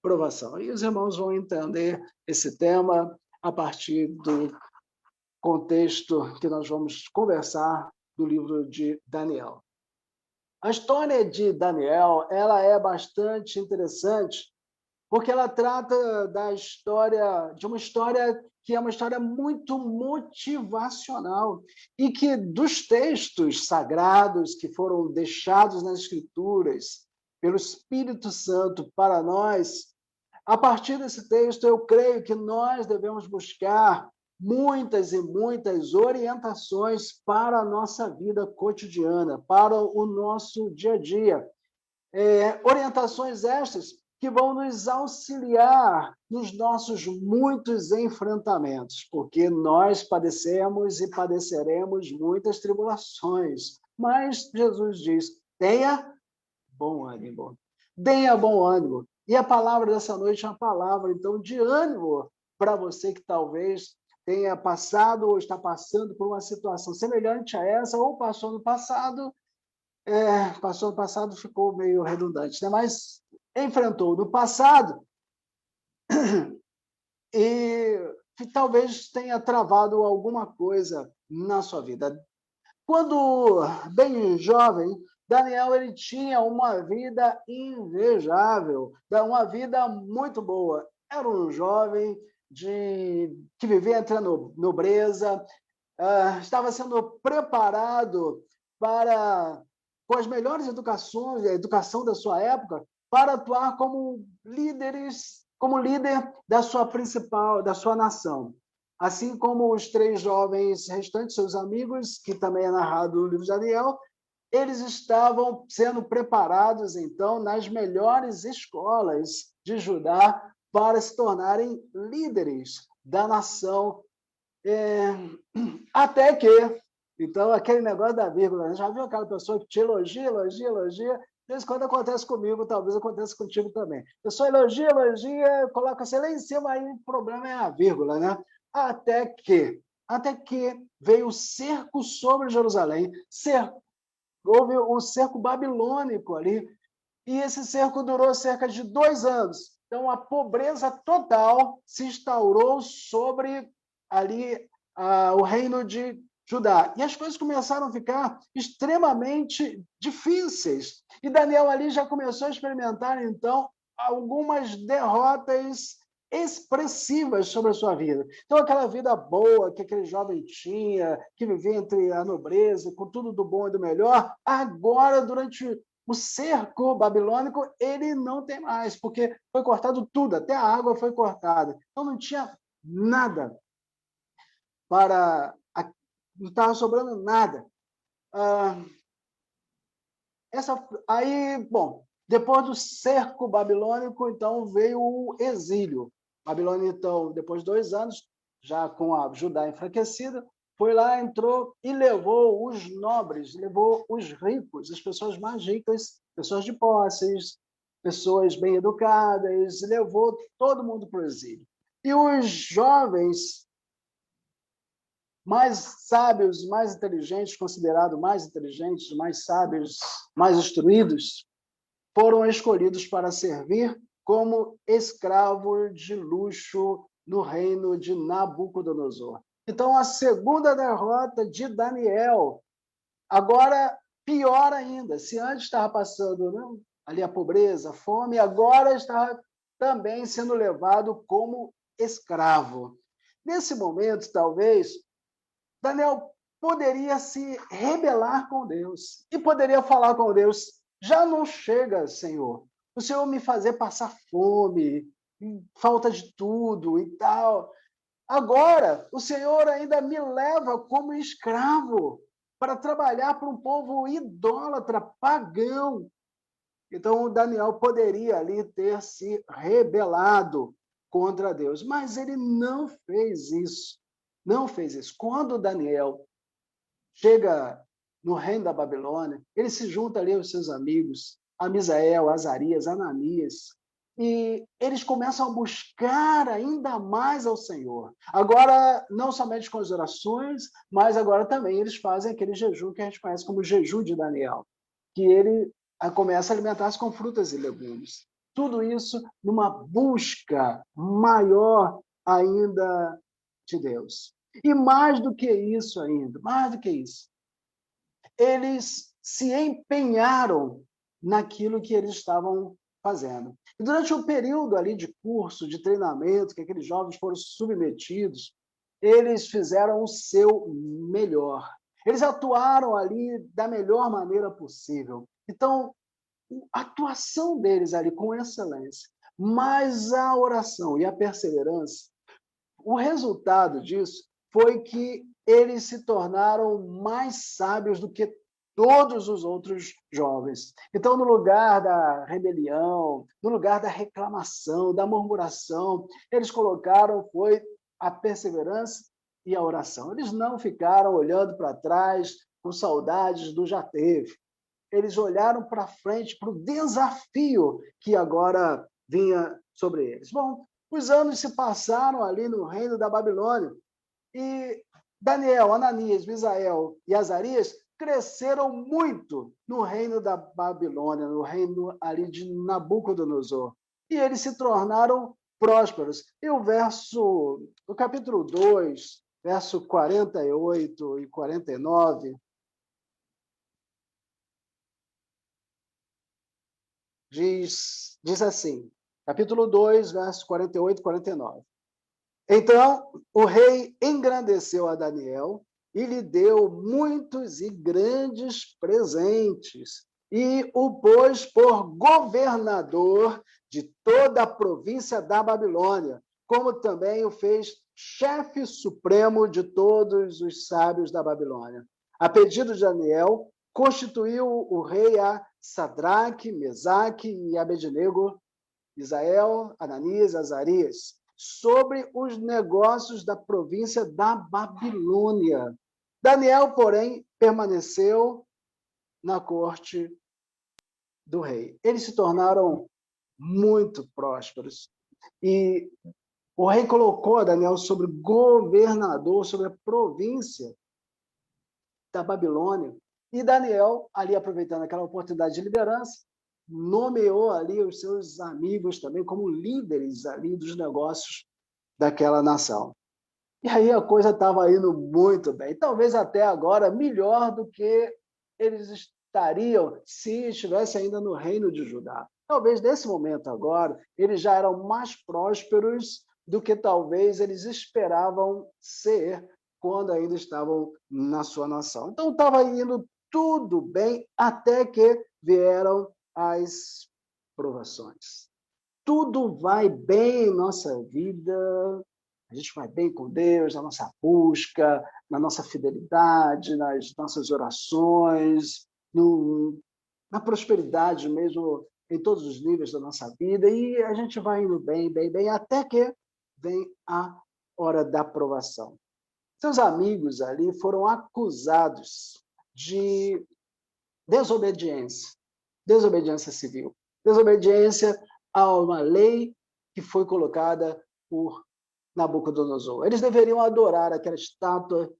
S6: provação. E os irmãos vão entender esse tema a partir do contexto que nós vamos conversar do livro de Daniel. A história de Daniel, ela é bastante interessante, porque ela trata de uma história que é uma história muito motivacional e que dos textos sagrados que foram deixados nas Escrituras pelo Espírito Santo para nós, a partir desse texto eu creio que nós devemos buscar muitas e muitas orientações para a nossa vida cotidiana, para o nosso dia a dia. Orientações estas que vão nos auxiliar nos nossos muitos enfrentamentos, porque nós padecemos e padeceremos muitas tribulações. Mas Jesus diz: tenha bom ânimo. Tenha bom ânimo. E a palavra dessa noite é uma palavra, então, de ânimo para você que talvez tenha passado ou está passando por uma situação semelhante a essa, ou passou no passado, Passou no passado, ficou meio redundante, né? Mas enfrentou no passado e talvez tenha travado alguma coisa na sua vida. Quando bem jovem, Daniel ele tinha uma vida invejável, uma vida muito boa. Era um jovem que vivia entre a nobreza, estava sendo preparado com as melhores educações, a educação da sua época, para atuar como líder da sua nação. Assim como os 3 jovens restantes, seus amigos, que também é narrado no livro de Daniel, eles estavam sendo preparados, então, nas melhores escolas de Judá para se tornarem líderes da nação. Até que, então, aquele negócio da vírgula, já viu aquela pessoa que te elogia, elogia, elogia? De vez em quando acontece comigo, talvez aconteça contigo também. A pessoa elogia, elogia, coloca você lá em cima, aí o problema é a vírgula, né? Até que veio o cerco sobre Jerusalém, houve um cerco babilônico ali, e esse cerco durou cerca de 2 anos. Então, a pobreza total se instaurou sobre ali o reino de Judá. E as coisas começaram a ficar extremamente difíceis. E Daniel ali já começou a experimentar, então, algumas derrotas expressivas sobre a sua vida. Então, aquela vida boa que aquele jovem tinha, que vivia entre a nobreza, com tudo do bom e do melhor, agora, durante o cerco babilônico, ele não tem mais, porque foi cortado tudo, até a água foi cortada. Então, não tinha nada não estava sobrando nada. Bom, depois do cerco babilônico, então, veio o exílio. Babilônia, então, depois de 2 anos, já com a Judá enfraquecida, foi lá, entrou e levou os nobres, levou os ricos, as pessoas mais ricas, pessoas de posses, pessoas bem educadas, levou todo mundo para o exílio. E os jovens mais sábios, mais inteligentes, considerados mais inteligentes, mais sábios, mais instruídos, foram escolhidos para servir como escravo de luxo no reino de Nabucodonosor. Então, a segunda derrota de Daniel, agora pior ainda. Se antes estava passando ali a pobreza, a fome, agora está também sendo levado como escravo. Nesse momento, talvez, Daniel poderia se rebelar com Deus e poderia falar com Deus: já não chega, Senhor, o Senhor me fazer passar fome, falta de tudo e tal. Agora, o Senhor ainda me leva como escravo para trabalhar para um povo idólatra, pagão. Então, Daniel poderia ali ter se rebelado contra Deus, mas ele não fez isso. Não fez isso. Quando Daniel chega no reino da Babilônia, ele se junta ali aos seus amigos, a Misael, Azarias, Ananias, e eles começam a buscar ainda mais ao Senhor. Agora, não somente com as orações, mas agora também eles fazem aquele jejum que a gente conhece como jejum de Daniel, que ele começa a alimentar-se com frutas e legumes. Tudo isso numa busca maior ainda de Deus. E mais do que isso ainda, mais do que isso, eles se empenharam naquilo que eles estavam fazendo. E durante o período ali de curso, de treinamento, que aqueles jovens foram submetidos, eles fizeram o seu melhor. Eles atuaram ali da melhor maneira possível. Então, a atuação deles ali com excelência, mais a oração e a perseverança, o resultado disso foi que eles se tornaram mais sábios do que todos os outros jovens. Então, no lugar da rebelião, no lugar da reclamação, da murmuração, eles colocaram foi a perseverança e a oração. Eles não ficaram olhando para trás com saudades do já teve. Eles olharam para frente, para o desafio que agora vinha sobre eles. Bom, os anos se passaram ali no reino da Babilônia e Daniel, Ananias, Misael e Azarias cresceram muito no reino da Babilônia, no reino ali de Nabucodonosor. E eles se tornaram prósperos. E o capítulo 2, verso 48 e 49, diz assim, capítulo 2, verso 48 e 49. Então, o rei engrandeceu a Daniel e lhe deu muitos e grandes presentes, e o pôs por governador de toda a província da Babilônia, como também o fez chefe supremo de todos os sábios da Babilônia. A pedido de Daniel, constituiu o rei a Sadraque, Mesaque e Abednego, Misael, Ananias, Azarias, sobre os negócios da província da Babilônia. Daniel, porém, permaneceu na corte do rei. Eles se tornaram muito prósperos. E o rei colocou a Daniel sobre governador, sobre a província da Babilônia. E Daniel, ali aproveitando aquela oportunidade de liderança, nomeou ali os seus amigos também como líderes ali dos negócios daquela nação. E aí a coisa estava indo muito bem, talvez até agora melhor do que eles estariam se estivessem ainda no reino de Judá. Talvez nesse momento agora eles já eram mais prósperos do que talvez eles esperavam ser quando ainda estavam na sua nação. Então estava indo tudo bem até que vieram as provações. Tudo vai bem em nossa vida, a gente vai bem com Deus, na nossa busca, na nossa fidelidade, nas nossas orações, na prosperidade mesmo, em todos os níveis da nossa vida, e a gente vai indo bem, bem, bem, até que vem a hora da provação. Seus amigos ali foram acusados de desobediência civil, desobediência a uma lei que foi colocada por Nabucodonosor. Eles deveriam adorar aquela estátua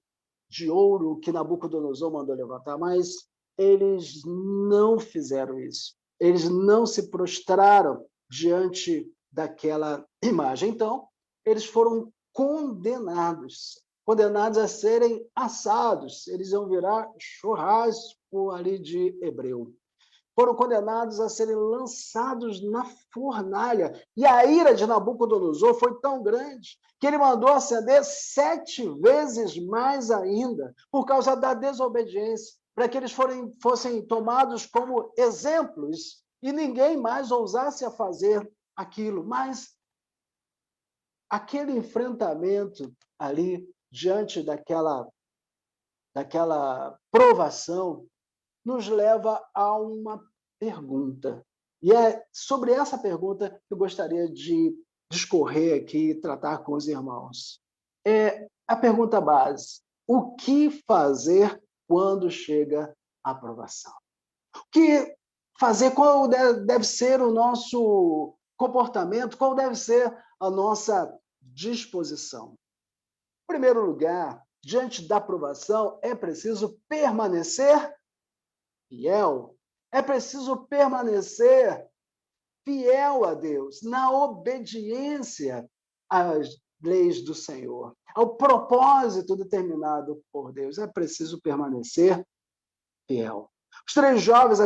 S6: de ouro que Nabucodonosor mandou levantar, mas eles não fizeram isso. Eles não se prostraram diante daquela imagem. Então, eles foram condenados a serem assados. Eles iam virar churrasco ali de hebreu. Foram condenados a serem lançados na fornalha. E a ira de Nabucodonosor foi tão grande que ele mandou acender 7 vezes mais ainda, por causa da desobediência, para que eles fossem tomados como exemplos e ninguém mais ousasse a fazer aquilo. Mas aquele enfrentamento ali, diante daquela provação, nos leva a uma pergunta. E é sobre essa pergunta que eu gostaria de discorrer aqui e tratar com os irmãos. É a pergunta base: o que fazer quando chega a provação? O que fazer? Qual deve ser o nosso comportamento? Qual deve ser a nossa disposição? Em primeiro lugar, diante da provação, é preciso permanecer fiel. É preciso permanecer fiel a Deus, na obediência às leis do Senhor, ao propósito determinado por Deus. É preciso permanecer fiel. Os 3 jovens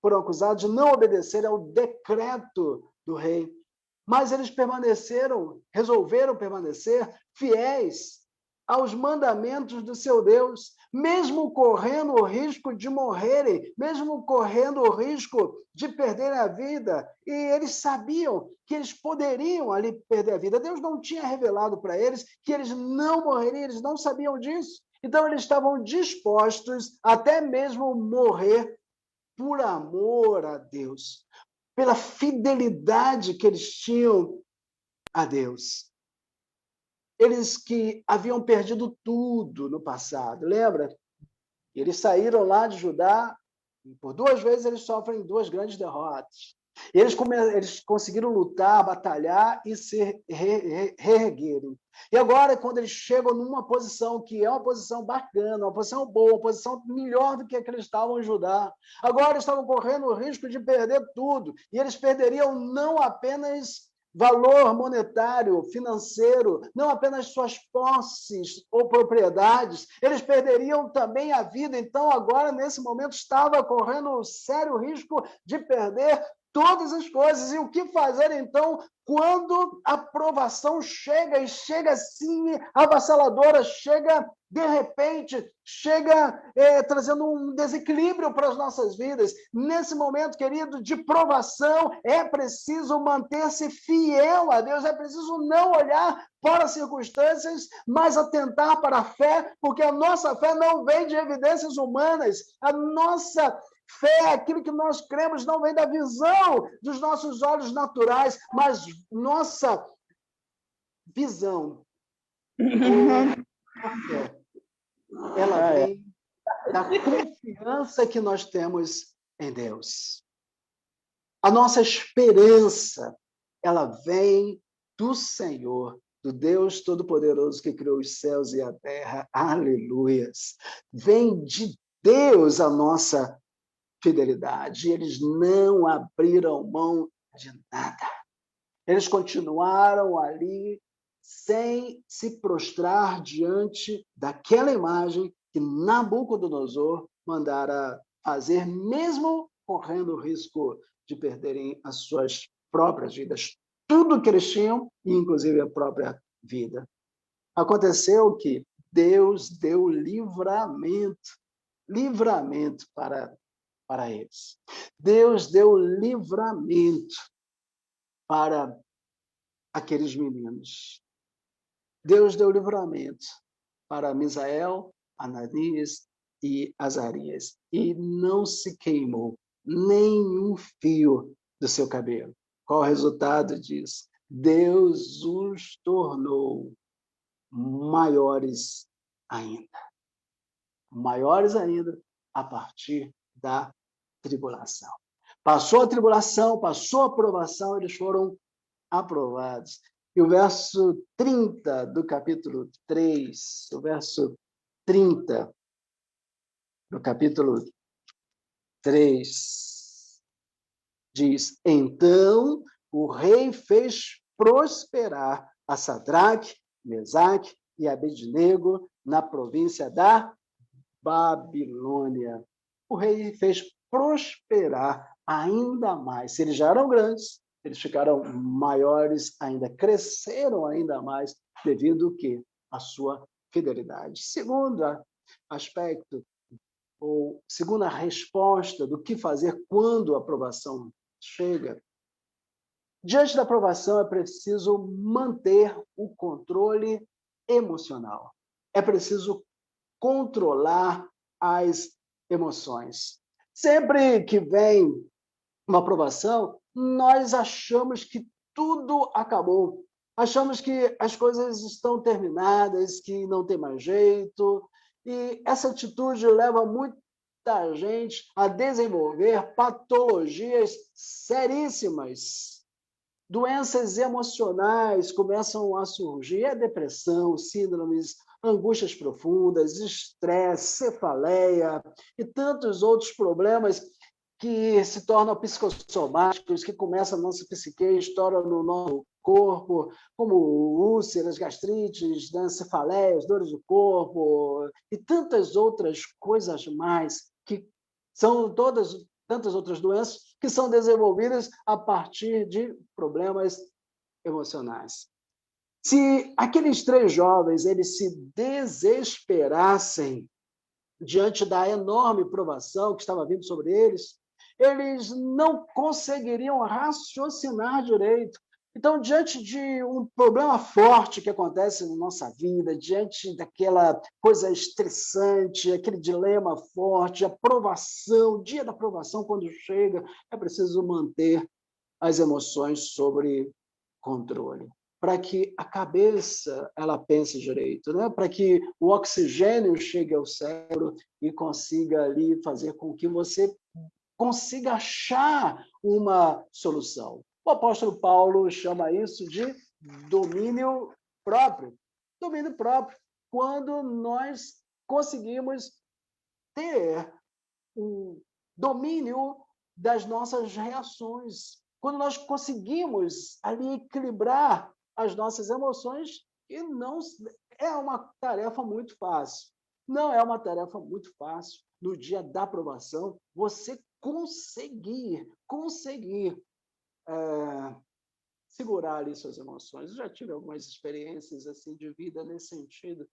S6: foram acusados de não obedecer ao decreto do rei, mas eles resolveram permanecer fiéis aos mandamentos do seu Deus, mesmo correndo o risco de morrerem, mesmo correndo o risco de perderem a vida. E eles sabiam que eles poderiam ali perder a vida. Deus não tinha revelado para eles que eles não morreriam, eles não sabiam disso. Então, eles estavam dispostos até mesmo morrer por amor a Deus, pela fidelidade que eles tinham a Deus. Eles que haviam perdido tudo no passado, lembra? Eles saíram lá de Judá e por 2 vezes eles sofrem 2 grandes derrotas. E eles conseguiram lutar, batalhar e se reerguerem. E agora, quando eles chegam numa posição que é uma posição bacana, uma posição boa, uma posição melhor do que a que eles estavam em Judá, agora eles estavam correndo o risco de perder tudo. E eles perderiam não apenas valor monetário, financeiro, não apenas suas posses ou propriedades, eles perderiam também a vida. Então, agora, nesse momento, estava correndo o sério risco de perder todas as coisas. E o que fazer, então, quando a provação chega, e chega assim, avassaladora, chega de repente, chega trazendo um desequilíbrio para as nossas vidas? Nesse momento, querido, de provação, é preciso manter-se fiel a Deus, é preciso não olhar para as circunstâncias, mas atentar para a fé, porque a nossa fé não vem de evidências humanas, a nossa fé, aquilo que nós cremos, não vem da visão dos nossos olhos naturais, mas nossa visão, a fé, ela vem da confiança que nós temos em Deus. A nossa esperança, ela vem do Senhor, do Deus Todo-Poderoso que criou os céus e a terra. Aleluias! Vem de Deus a nossa fidelidade. Eles não abriram mão de nada. Eles continuaram ali sem se prostrar diante daquela imagem que Nabucodonosor mandara fazer, mesmo correndo o risco de perderem as suas próprias vidas. Tudo que eles tinham, inclusive a própria vida. Aconteceu que Deus deu livramento para eles. Deus deu livramento para aqueles meninos. Deus deu livramento para Misael, Ananias e Azarias. E não se queimou nenhum fio do seu cabelo. Qual o resultado disso? Deus os tornou maiores ainda. Maiores ainda a partir da tribulação. Passou a tribulação, passou a provação, eles foram aprovados. E o verso 30 do capítulo 3, o verso 30 do capítulo 3, diz: Então o rei fez prosperar a Sadraque, Mesaque e Abednego na província da Babilônia. O rei fez prosperar ainda mais. Se eles já eram grandes, eles ficaram maiores ainda, cresceram ainda mais devido que à sua fidelidade. Segundo aspecto, ou segunda resposta do que fazer quando a aprovação chega, diante da aprovação é preciso manter o controle emocional. É preciso controlar as emoções. Sempre que vem uma aprovação, nós achamos que tudo acabou. Achamos que as coisas estão terminadas, que não tem mais jeito. E essa atitude leva muita gente a desenvolver patologias seríssimas. Doenças emocionais começam a surgir, a depressão, síndromes, angústias profundas, estresse, cefaleia e tantos outros problemas que se tornam psicossomáticos, que começam na nossa psique, estouram no nosso corpo, como úlceras, gastrites, cefaleias, dores do corpo e tantas outras coisas mais, que são todas tantas outras doenças que são desenvolvidas a partir de problemas emocionais. Se aqueles 3 jovens eles se desesperassem diante da enorme provação que estava vindo sobre eles não conseguiriam raciocinar direito. Então, diante de um problema forte que acontece na nossa vida, diante daquela coisa estressante, aquele dilema forte, a provação, o dia da provação, quando chega, é preciso manter as emoções sob controle, para que a cabeça ela pense direito, né? Para que o oxigênio chegue ao cérebro e consiga ali fazer com que você consiga achar uma solução. O apóstolo Paulo chama isso de domínio próprio. Domínio próprio, quando nós conseguimos ter um domínio das nossas reações, quando nós conseguimos ali equilibrar as nossas emoções, e não é uma tarefa muito fácil. Não é uma tarefa muito fácil no dia da aprovação você conseguir segurar ali suas emoções. Eu já tive algumas experiências assim de vida nesse sentido,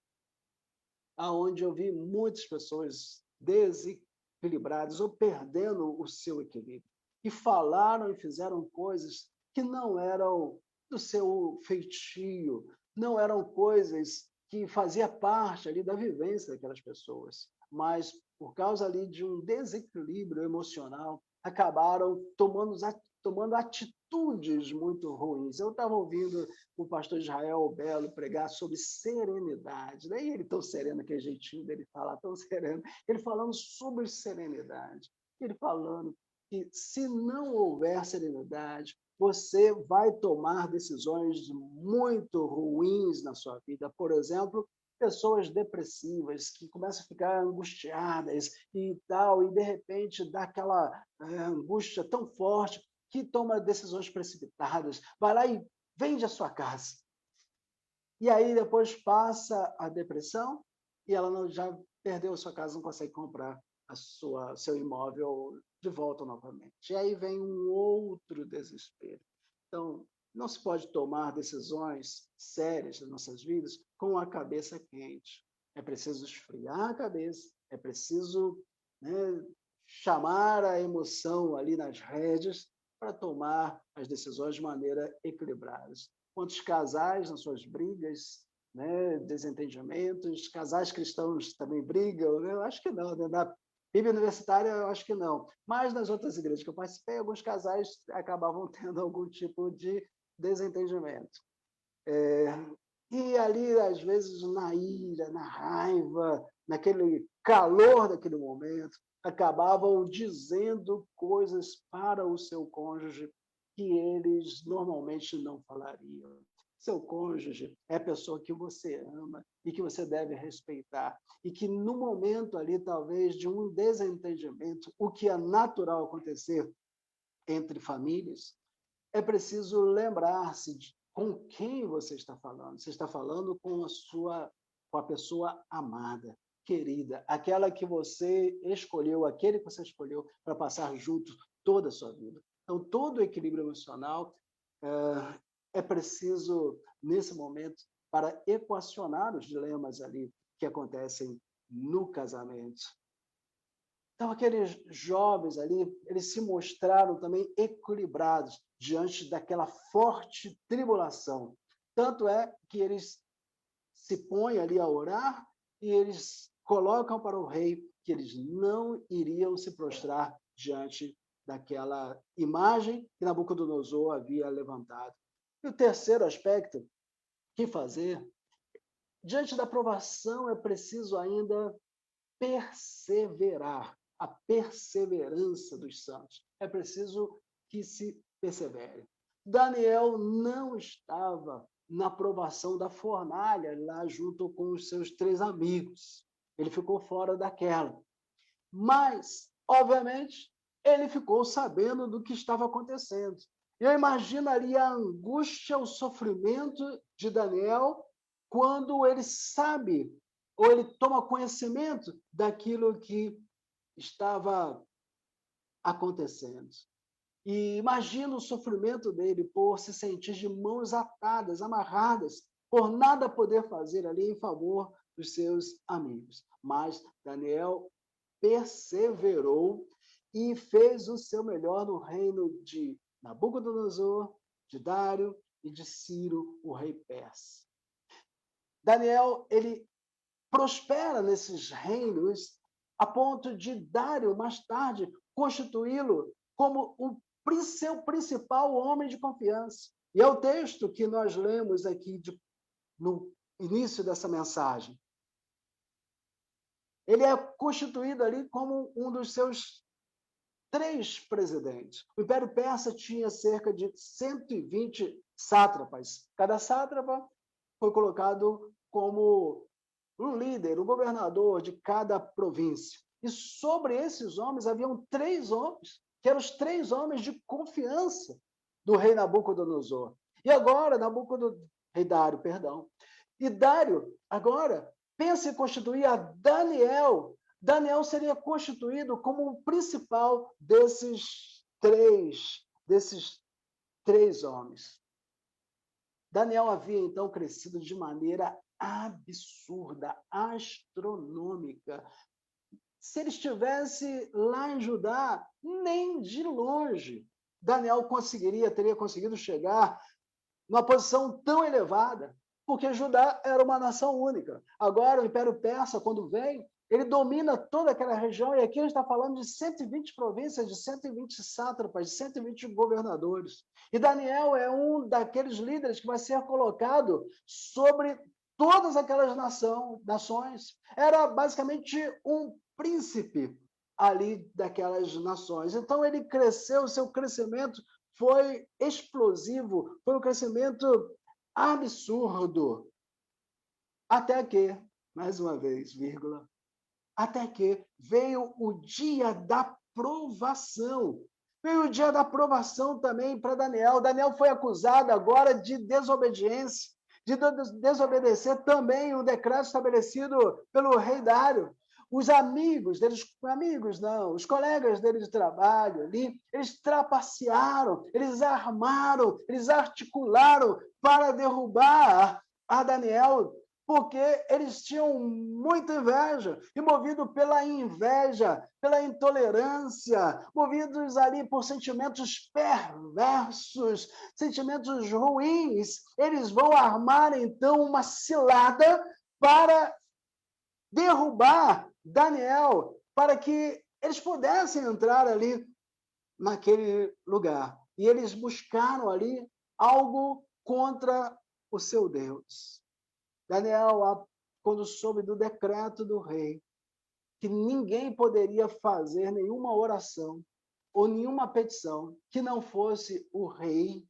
S6: aonde eu vi muitas pessoas desequilibradas ou perdendo o seu equilíbrio, e falaram e fizeram coisas que não eram do seu feitio, não eram coisas que faziam parte ali da vivência daquelas pessoas, mas por causa ali de um desequilíbrio emocional, acabaram tomando atitudes muito ruins. Eu estava ouvindo o pastor Israel Belo pregar sobre serenidade, né? E ele tão sereno, aquele jeitinho dele falar tão sereno, ele falando sobre serenidade, ele falando que se não houver serenidade, você vai tomar decisões muito ruins na sua vida. Por exemplo, pessoas depressivas que começam a ficar angustiadas e tal, e de repente dá aquela angústia tão forte que toma decisões precipitadas, vai lá e vende a sua casa. E aí depois passa a depressão e ela já perdeu a sua casa, não consegue comprar seu imóvel de volta novamente. E aí vem um outro desespero. Então, não se pode tomar decisões sérias nas nossas vidas com a cabeça quente. É preciso esfriar a cabeça, é preciso, né, chamar a emoção ali nas rédeas para tomar as decisões de maneira equilibrada. Quantos casais nas suas brigas, né, desentendimentos, casais cristãos também brigam? Né? Eu acho que não, né? Na Bíblia universitária eu acho que não, mas nas outras igrejas que eu participei, alguns casais acabavam tendo algum tipo de desentendimento. E ali, às vezes, na ira, na raiva, naquele calor daquele momento, acabavam dizendo coisas para o seu cônjuge que eles normalmente não falariam. Seu cônjuge é a pessoa que você ama e que você deve respeitar. E que no momento ali, talvez, de um desentendimento, o que é natural acontecer entre famílias, é preciso lembrar-se de com quem você está falando. Você está falando com a pessoa amada, querida, aquela que você escolheu, aquele que você escolheu para passar junto toda a sua vida. Então, todo o equilíbrio emocional é preciso, nesse momento, para equacionar os dilemas ali que acontecem no casamento. Então, aqueles jovens ali, eles se mostraram também equilibrados diante daquela forte tribulação. Tanto é que eles se põem ali a orar e eles colocam para o rei que eles não iriam se prostrar diante daquela imagem que Nabucodonosor havia levantado. E o terceiro aspecto, que fazer? Diante da provação é preciso ainda perseverar. A perseverança dos santos. É preciso que se persevere. Daniel não estava na provação da fornalha, lá junto com os seus 3 amigos. Ele ficou fora daquela. Mas, obviamente, ele ficou sabendo do que estava acontecendo. Eu imaginaria a angústia, o sofrimento de Daniel quando ele sabe, ou ele toma conhecimento daquilo que estava acontecendo. E imagina o sofrimento dele por se sentir de mãos atadas, amarradas, por nada poder fazer ali em favor dos seus amigos. Mas Daniel perseverou e fez o seu melhor no reino de Nabucodonosor, de Dário e de Ciro, o rei persa. Daniel, ele prospera nesses reinos a ponto de Dário, mais tarde, constituí-lo como o seu principal homem de confiança. E é o texto que nós lemos aqui no início dessa mensagem. Ele é constituído ali como um dos seus 3 presidentes. O Império Persa tinha cerca de 120 sátrapas. Cada sátrapa foi colocado como um líder, um governador de cada província. E sobre esses homens haviam 3 homens, que eram os 3 homens de confiança do rei Nabucodonosor. E agora, rei Dário, perdão. E Dário, agora, pensa em constituir a Daniel. Daniel seria constituído como o principal desses três homens. Daniel havia, então, crescido de maneira absurda, astronômica. Se ele estivesse lá em Judá, nem de longe Daniel teria conseguido chegar numa posição tão elevada, porque Judá era uma nação única. Agora, o Império Persa, quando vem, ele domina toda aquela região, e aqui a gente está falando de 120 províncias, de 120 sátrapas, de 120 governadores. E Daniel é um daqueles líderes que vai ser colocado sobre todas aquelas nações. Era basicamente um príncipe ali daquelas nações. Então, ele cresceu, o seu crescimento foi explosivo, foi um crescimento absurdo. Até que, mais uma vez, vírgula, até que veio o dia da provação. Veio o dia da provação também para Daniel. Daniel foi acusado agora de desobediência, de desobedecer também o decreto estabelecido pelo rei Dário. Os os colegas dele de trabalho ali, eles trapacearam, eles armaram, eles articularam para derrubar a Daniel, porque eles tinham muita inveja, e movido pela inveja, pela intolerância, movidos ali por sentimentos perversos, sentimentos ruins, eles vão armar, então, uma cilada para derrubar Daniel, para que eles pudessem entrar ali naquele lugar. E eles buscaram ali algo contra o seu Deus. Daniel, quando soube do decreto do rei, que ninguém poderia fazer nenhuma oração ou nenhuma petição que não fosse o rei,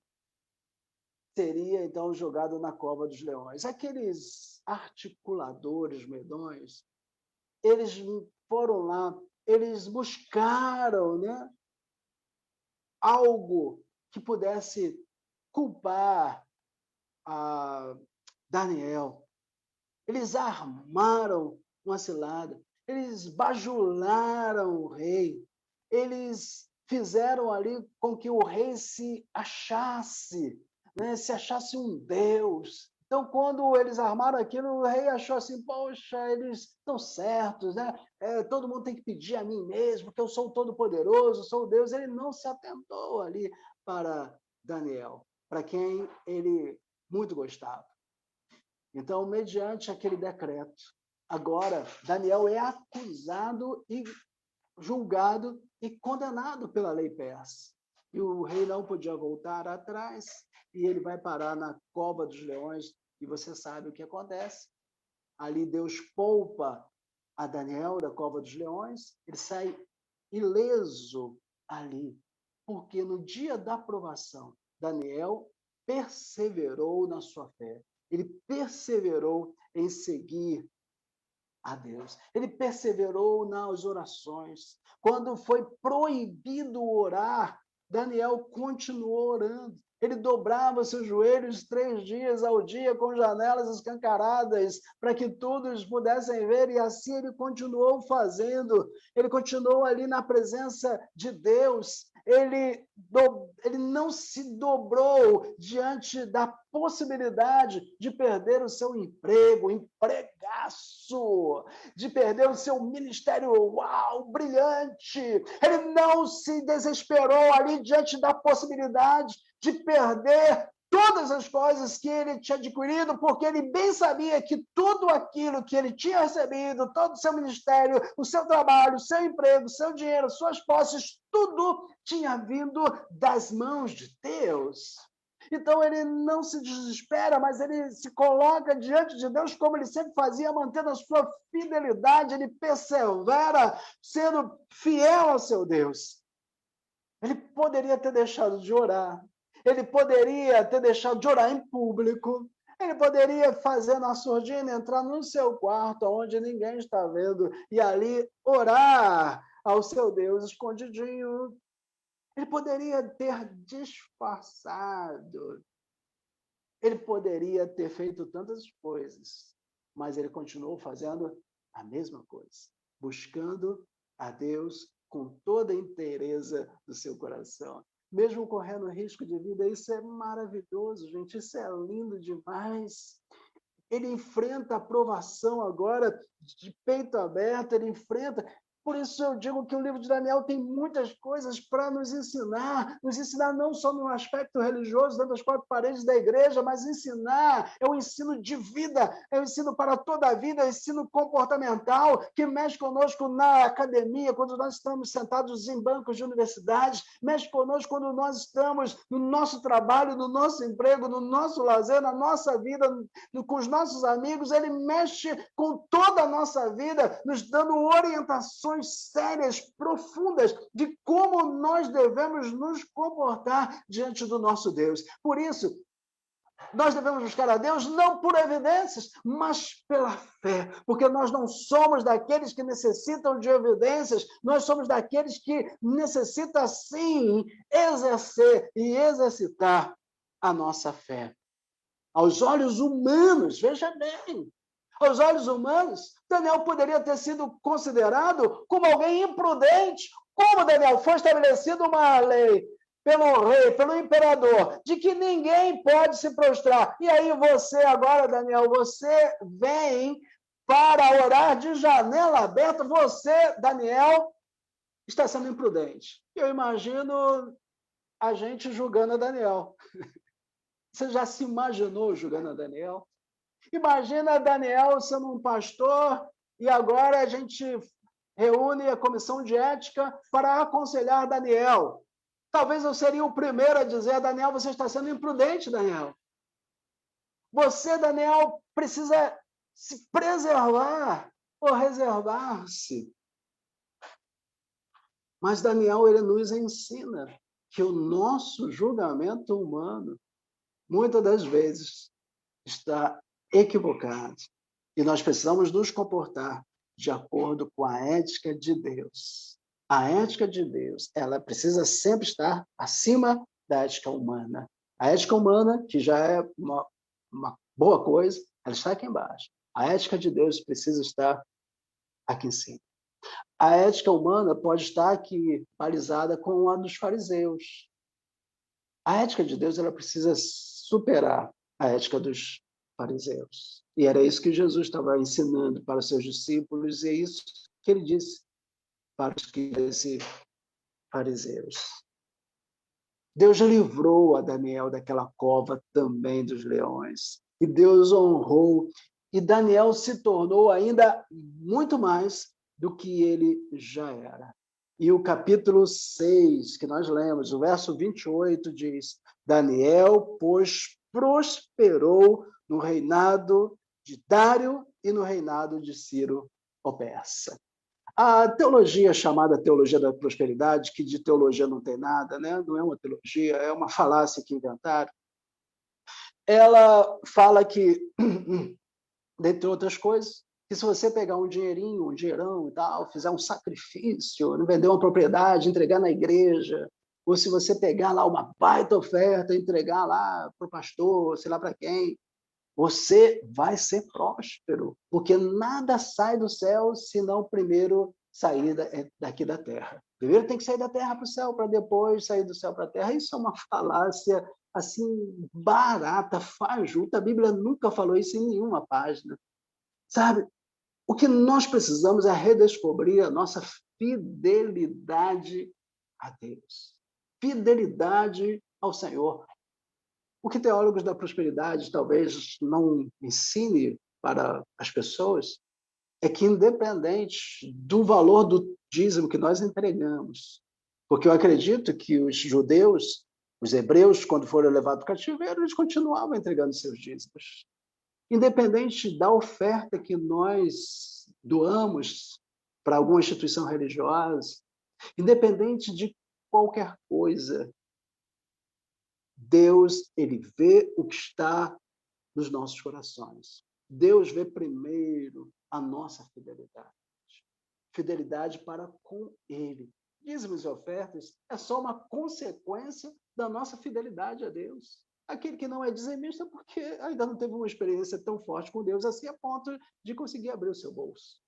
S6: seria então jogado na cova dos leões. Aqueles articuladores medonhos, eles foram lá, eles buscaram, né, algo que pudesse culpar a Daniel. Eles armaram uma cilada, eles bajularam o rei, eles fizeram ali com que o rei se achasse, né, se achasse um deus. Então, quando eles armaram aquilo, o rei achou assim, poxa, eles estão certos, né? Todo mundo tem que pedir a mim mesmo, porque eu sou o Todo-Poderoso, sou o Deus. Ele não se atentou ali para Daniel, para quem ele muito gostava. Então, mediante aquele decreto, agora Daniel é acusado e julgado e condenado pela lei persa. E o rei não podia voltar atrás, e ele vai parar na cova dos leões, e você sabe o que acontece. Ali Deus poupa a Daniel da cova dos leões, ele sai ileso ali, porque no dia da provação, Daniel perseverou na sua fé. Ele perseverou em seguir a Deus. Ele perseverou nas orações. Quando foi proibido orar, Daniel continuou orando. Ele dobrava seus joelhos 3 dias ao dia com janelas escancaradas para que todos pudessem ver, e assim ele continuou fazendo. Ele continuou ali na presença de Deus. Ele não se dobrou diante da possibilidade de perder o seu emprego, empregaço, de perder o seu ministério, brilhante. Ele não se desesperou ali diante da possibilidade de perder todas as coisas que ele tinha adquirido, porque ele bem sabia que tudo aquilo que ele tinha recebido, todo o seu ministério, o seu trabalho, o seu emprego, o seu dinheiro, suas posses, tudo tinha vindo das mãos de Deus. Então, ele não se desespera, mas ele se coloca diante de Deus como ele sempre fazia, mantendo a sua fidelidade, ele persevera, sendo fiel ao seu Deus. Ele poderia ter deixado de orar. Ele poderia ter deixado de orar em público. Ele poderia fazer na surdina, entrar no seu quarto, onde ninguém está vendo, e ali orar ao seu Deus escondidinho. Ele poderia ter disfarçado. Ele poderia ter feito tantas coisas, mas ele continuou fazendo a mesma coisa, buscando a Deus com toda a inteireza do seu coração. Mesmo correndo risco de vida, isso é maravilhoso, gente, isso é lindo demais. Ele enfrenta a provação agora de peito aberto, ele enfrenta. Por isso eu digo que o livro de Daniel tem muitas coisas para nos ensinar não só no aspecto religioso, dentro das quatro paredes da igreja, mas ensinar é um ensino de vida, é um ensino para toda a vida, é um ensino comportamental, que mexe conosco na academia, quando nós estamos sentados em bancos de universidade, mexe conosco quando nós estamos no nosso trabalho, no nosso emprego, no nosso lazer, na nossa vida, com os nossos amigos, ele mexe com toda a nossa vida, nos dando orientações sérias, profundas, de como nós devemos nos comportar diante do nosso Deus. Por isso, nós devemos buscar a Deus não por evidências, mas pela fé, porque nós não somos daqueles que necessitam de evidências, nós somos daqueles que necessitam, sim, exercer e exercitar a nossa fé. Aos olhos humanos, veja bem, aos olhos humanos, Daniel poderia ter sido considerado como alguém imprudente. Como, Daniel, foi estabelecida uma lei pelo rei, pelo imperador, de que ninguém pode se prostrar. E aí você agora, Daniel, você vem para orar de janela aberta. Você, Daniel, está sendo imprudente. Eu imagino a gente julgando a Daniel. Você já se imaginou julgando a Daniel? Imagina Daniel sendo um pastor e agora a gente reúne a comissão de ética para aconselhar Daniel. Talvez eu seria o primeiro a dizer, Daniel, você está sendo imprudente, Daniel. Você, Daniel, precisa se preservar ou reservar-se. Mas Daniel, ele nos ensina que o nosso julgamento humano, muitas das vezes, está equivocado. E nós precisamos nos comportar de acordo com a ética de Deus. A ética de Deus, ela precisa sempre estar acima da ética humana. A ética humana, que já é uma boa coisa, ela está aqui embaixo. A ética de Deus precisa estar aqui em cima. A ética humana pode estar aqui balizada com a dos fariseus. A ética de Deus, ela precisa superar a ética dos fariseus. E era isso que Jesus estava ensinando para os seus discípulos, e é isso que ele disse para os fariseus. Deus livrou a Daniel daquela cova também dos leões. E Deus honrou. E Daniel se tornou ainda muito mais do que ele já era. E o capítulo 6, que nós lemos, o verso 28, diz: Daniel, pois, prosperou no reinado de Dário e no reinado de Ciro o Persa. A teologia chamada teologia da prosperidade, que de teologia não tem nada, né? Não é uma teologia, é uma falácia que inventaram. Ela fala que, dentre outras coisas, que se você pegar um dinheirinho, um dinheirão e tal, fizer um sacrifício, vender uma propriedade, entregar na igreja, ou se você pegar lá uma baita oferta, entregar lá para o pastor, sei lá para quem, você vai ser próspero, porque nada sai do céu se não primeiro sair daqui da terra. Primeiro tem que sair da terra para o céu, para depois sair do céu para a terra. Isso é uma falácia assim barata, fajuta. A Bíblia nunca falou isso em nenhuma página. Sabe? O que nós precisamos é redescobrir a nossa fidelidade a Deus. Fidelidade ao Senhor. O que teólogos da prosperidade talvez não ensine para as pessoas é que, independente do valor do dízimo que nós entregamos, porque eu acredito que os judeus, os hebreus, quando foram levados para o cativeiro, eles continuavam entregando seus dízimos. Independente da oferta que nós doamos para alguma instituição religiosa, independente de qualquer coisa. Deus, ele vê o que está nos nossos corações. Deus vê primeiro a nossa fidelidade. Fidelidade para com ele. Dízimos e ofertas é só uma consequência da nossa fidelidade a Deus. Aquele que não é dizimista porque ainda não teve uma experiência tão forte com Deus assim a ponto de conseguir abrir o seu bolso.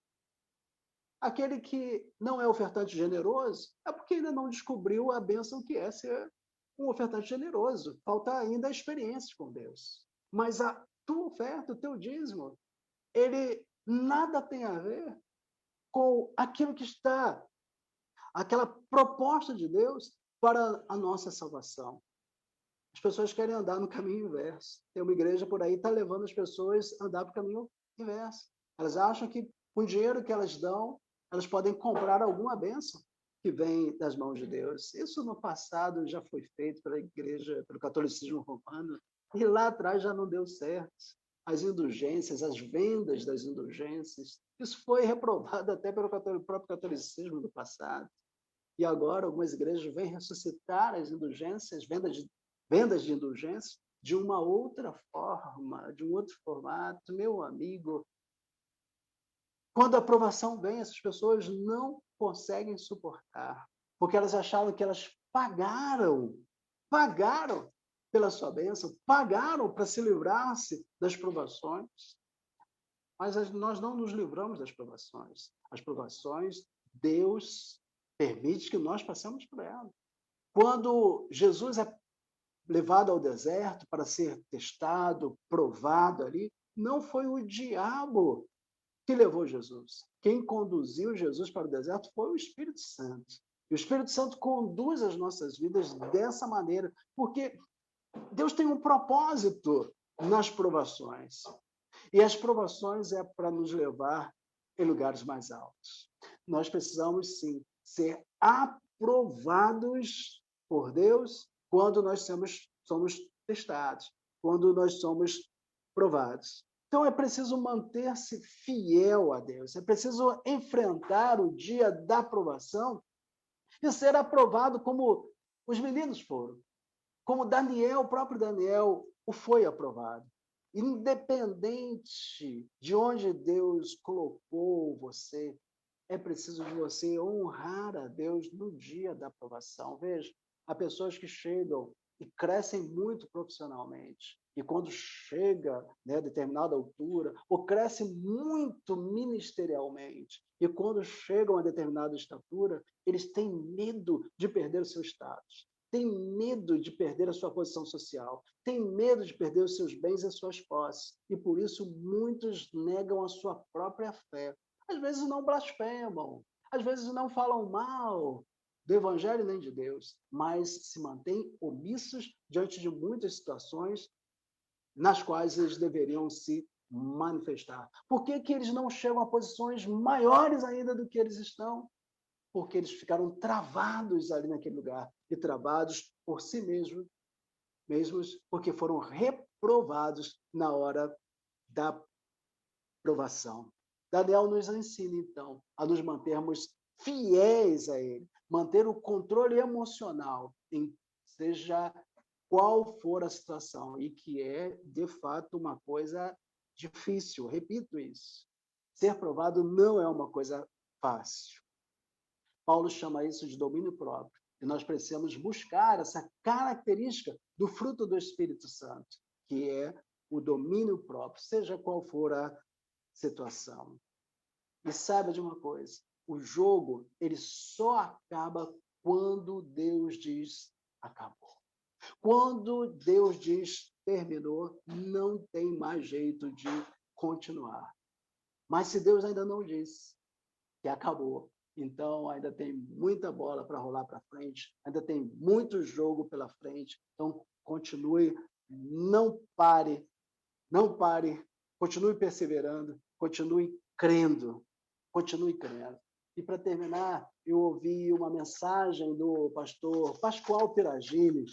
S6: Aquele que não é ofertante generoso é porque ainda não descobriu a bênção que é ser um ofertante generoso. Falta ainda a experiência com Deus. Mas a tua oferta, o teu dízimo, ele nada tem a ver com aquilo que está, aquela proposta de Deus para a nossa salvação. As pessoas querem andar no caminho inverso. Tem uma igreja por aí que está levando as pessoas a andar para o caminho inverso. Elas acham que com o dinheiro que elas dão, elas podem comprar alguma bênção que vem das mãos de Deus. Isso no passado já foi feito pela igreja, pelo catolicismo romano, e lá atrás já não deu certo. As indulgências, as vendas das indulgências, isso foi reprovado até pelo próprio catolicismo do passado. E agora algumas igrejas vêm ressuscitar as indulgências, vendas de indulgências, de uma outra forma, de um outro formato. Meu amigo, quando a aprovação vem, essas pessoas não conseguem suportar, porque elas acharam que elas pagaram pela sua bênção, pagaram para se livrar-se das provações. Mas nós não nos livramos das provações. As provações, Deus permite que nós passemos por elas. Quando Jesus é levado ao deserto para ser testado, provado ali, não foi o diabo que levou Jesus. Quem conduziu Jesus para o deserto foi o Espírito Santo. E o Espírito Santo conduz as nossas vidas dessa maneira, porque Deus tem um propósito nas provações. E as provações é para nos levar em lugares mais altos. Nós precisamos, sim, ser aprovados por Deus quando nós somos testados, quando nós somos provados. Então, é preciso manter-se fiel a Deus, é preciso enfrentar o dia da aprovação e ser aprovado como os meninos foram, como Daniel, o próprio Daniel, o foi aprovado. Independente de onde Deus colocou você, é preciso de você honrar a Deus no dia da aprovação. Veja, há pessoas que chegam e crescem muito profissionalmente, e quando chega a determinada altura, ou cresce muito ministerialmente, e quando chegam a determinada estatura, eles têm medo de perder o seu status, têm medo de perder a sua posição social, têm medo de perder os seus bens e as suas posses, e por isso muitos negam a sua própria fé. Às vezes não blasfemam, às vezes não falam mal do Evangelho nem de Deus, mas se mantêm omissos diante de muitas situações nas quais eles deveriam se manifestar. Por que que eles não chegam a posições maiores ainda do que eles estão? Porque eles ficaram travados ali naquele lugar, e travados por si mesmos, porque foram reprovados na hora da provação. Daniel nos ensina, então, a nos mantermos fiéis a ele, manter o controle emocional, seja qual for a situação, e que é, de fato, uma coisa difícil. Repito isso. Ser provado não é uma coisa fácil. Paulo chama isso de domínio próprio, e nós precisamos buscar essa característica do fruto do Espírito Santo, que é o domínio próprio, seja qual for a situação. E saiba de uma coisa, o jogo ele só acaba quando Deus diz acabou. Quando Deus diz terminou, não tem mais jeito de continuar. Mas se Deus ainda não disse que acabou, então ainda tem muita bola para rolar para frente, ainda tem muito jogo pela frente. Então continue, não pare, continue perseverando, continue crendo. E para terminar, eu ouvi uma mensagem do pastor Pascoal Piragini,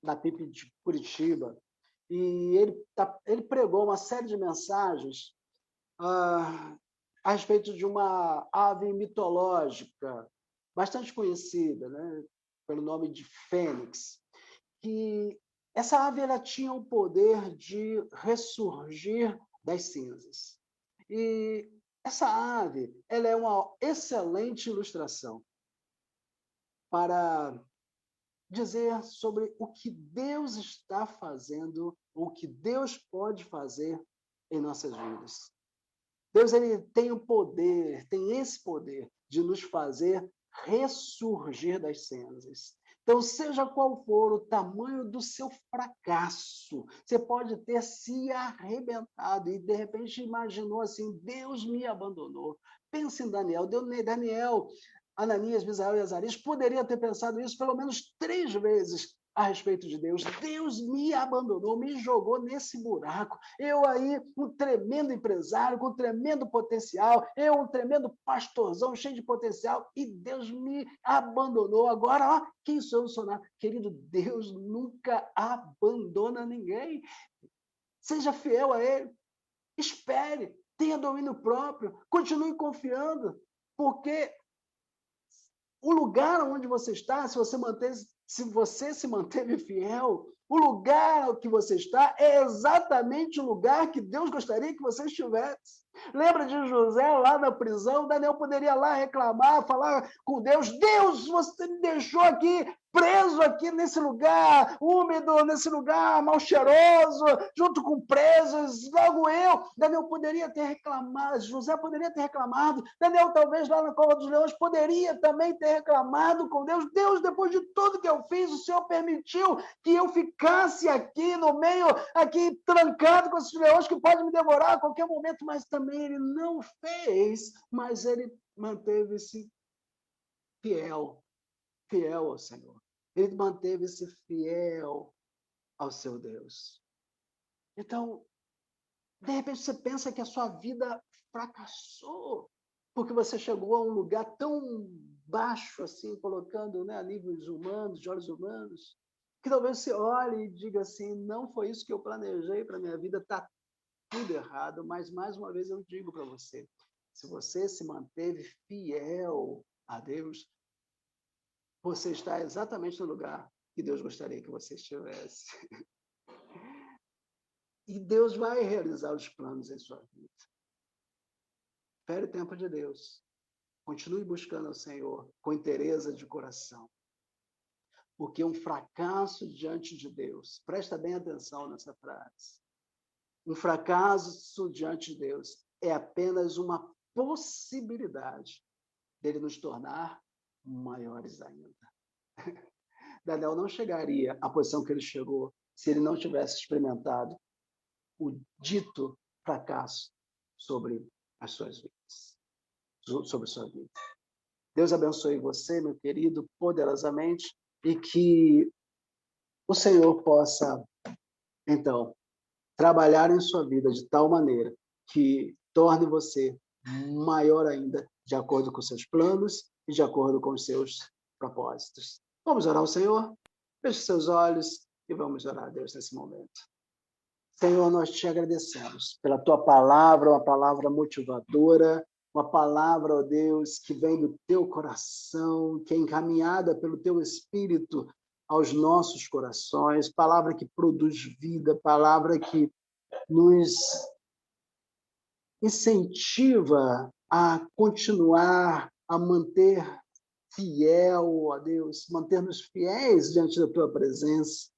S6: da PIB de Curitiba, e ele pregou uma série de mensagens a respeito de uma ave mitológica bastante conhecida, né? pelo nome de Fênix, que essa ave ela tinha o poder de ressurgir das cinzas. E essa ave ela é uma excelente ilustração para dizer sobre o que Deus está fazendo, o que Deus pode fazer em nossas vidas. Deus ele tem o poder, tem esse poder de nos fazer ressurgir das cinzas. Então, seja qual for o tamanho do seu fracasso, você pode ter se arrebentado e, de repente, imaginou assim, Deus me abandonou. Pense em Daniel. Daniel, Ananias, Misael e Azarias poderiam ter pensado isso pelo menos 3 vezes a respeito de Deus. Deus me abandonou, me jogou nesse buraco. Eu aí, um tremendo empresário, com um tremendo potencial, eu um tremendo pastorzão, cheio de potencial, e Deus me abandonou. Agora, ó, quem sou eu, sonar? Querido, Deus nunca abandona ninguém. Seja fiel a Ele. Espere, tenha domínio próprio, continue confiando, porque o lugar onde você está, se você se manteve fiel, o lugar que você está é exatamente o lugar que Deus gostaria que você estivesse. Lembra de José lá na prisão? Daniel poderia lá reclamar, falar com Deus, Deus, você me deixou aqui, preso aqui nesse lugar úmido, nesse lugar mal cheiroso, junto com presos, logo eu. Daniel poderia ter reclamado, José poderia ter reclamado, Daniel talvez lá na cova dos leões poderia também ter reclamado com Deus. Deus, depois de tudo que eu fiz, o Senhor permitiu que eu ficasse aqui no meio, aqui trancado com esses leões que podem me devorar a qualquer momento, mas também ele não fez, mas ele manteve-se fiel ao Senhor. Ele manteve-se fiel ao seu Deus. Então, de repente você pensa que a sua vida fracassou, porque você chegou a um lugar tão baixo assim, colocando, né, a níveis humanos, de olhos humanos, que talvez você olhe e diga assim, não foi isso que eu planejei para a minha vida, está tudo errado, mas mais uma vez eu digo para você, se você se manteve fiel a Deus, você está exatamente no lugar que Deus gostaria que você estivesse. E Deus vai realizar os planos em sua vida. Espere o tempo de Deus. Continue buscando ao Senhor com inteireza de coração. Porque um fracasso diante de Deus, presta bem atenção nessa frase, um fracasso diante de Deus é apenas uma possibilidade dele nos tornar maiores ainda. Daniel não chegaria à posição que ele chegou se ele não tivesse experimentado o dito fracasso sobre as suas vidas, sobre a sua vida. Deus abençoe você, meu querido, poderosamente, e que o Senhor possa, então, trabalhar em sua vida de tal maneira que torne você maior ainda, de acordo com seus planos e de acordo com os seus propósitos. Vamos orar ao Senhor? Feche seus olhos e vamos orar a Deus nesse momento. Senhor, nós te agradecemos pela tua palavra, uma palavra motivadora, uma palavra, ó Deus, que vem do teu coração, que é encaminhada pelo teu Espírito aos nossos corações, palavra que produz vida, palavra que nos incentiva a continuar, a manter fiel, ó Deus, manter-nos fiéis diante da tua presença.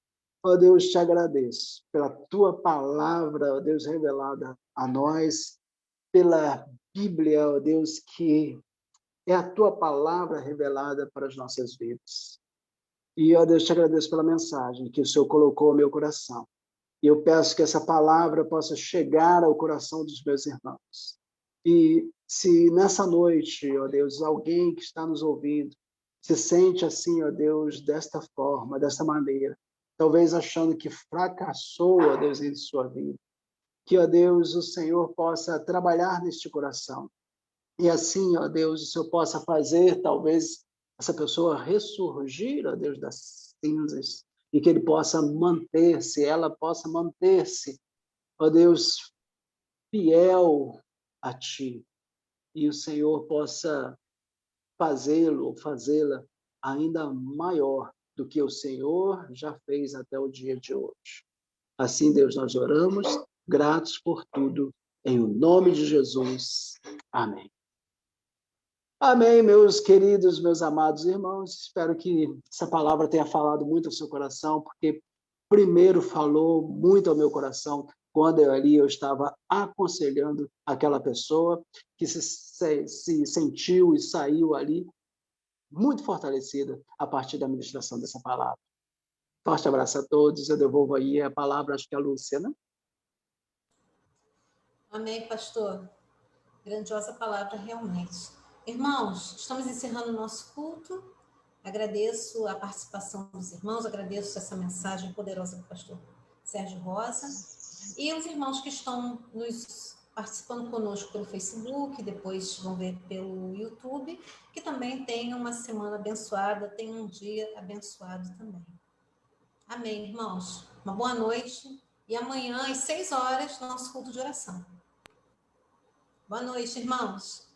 S6: Ó Deus, te agradeço pela tua palavra, ó Deus, revelada a nós, pela Bíblia, ó Deus, que é a tua palavra revelada para as nossas vidas. E, ó Deus, te agradeço pela mensagem que o Senhor colocou no meu coração. E eu peço que essa palavra possa chegar ao coração dos meus irmãos. E se nessa noite, ó Deus, alguém que está nos ouvindo se sente assim, ó Deus, desta forma, desta maneira, talvez achando que fracassou, ó Deus, em sua vida, que, ó Deus, o Senhor possa trabalhar neste coração. E assim, ó Deus, o Senhor possa fazer, talvez, essa pessoa ressurgir, ó Deus, das cinzas, e que ele possa manter-se, ela possa manter-se, ó Deus, fiel a Ti, e o Senhor possa fazê-lo ou fazê-la ainda maior do que o Senhor já fez até o dia de hoje. Assim, Deus, nós oramos, gratos por tudo, em nome de Jesus. Amém. Amém, meus queridos, meus amados irmãos. Espero que essa palavra tenha falado muito ao seu coração, porque primeiro falou muito ao meu coração quando eu estava aconselhando aquela pessoa que se sentiu e saiu ali muito fortalecida a partir da ministração dessa palavra. Forte abraço a todos. Eu devolvo aí a palavra, acho que é a Lúcia, né?
S1: Amém, pastor. Grandiosa palavra, realmente. Irmãos, estamos encerrando o nosso culto. Agradeço a participação dos irmãos, agradeço essa mensagem poderosa do pastor Sérgio Rosa. E os irmãos que estão participando conosco pelo Facebook, depois vão ver pelo YouTube, que também tenham uma semana abençoada, tenham um dia abençoado também. Amém, irmãos. Uma boa noite. E amanhã, às 6 horas, nosso culto de oração. Boa noite, irmãos.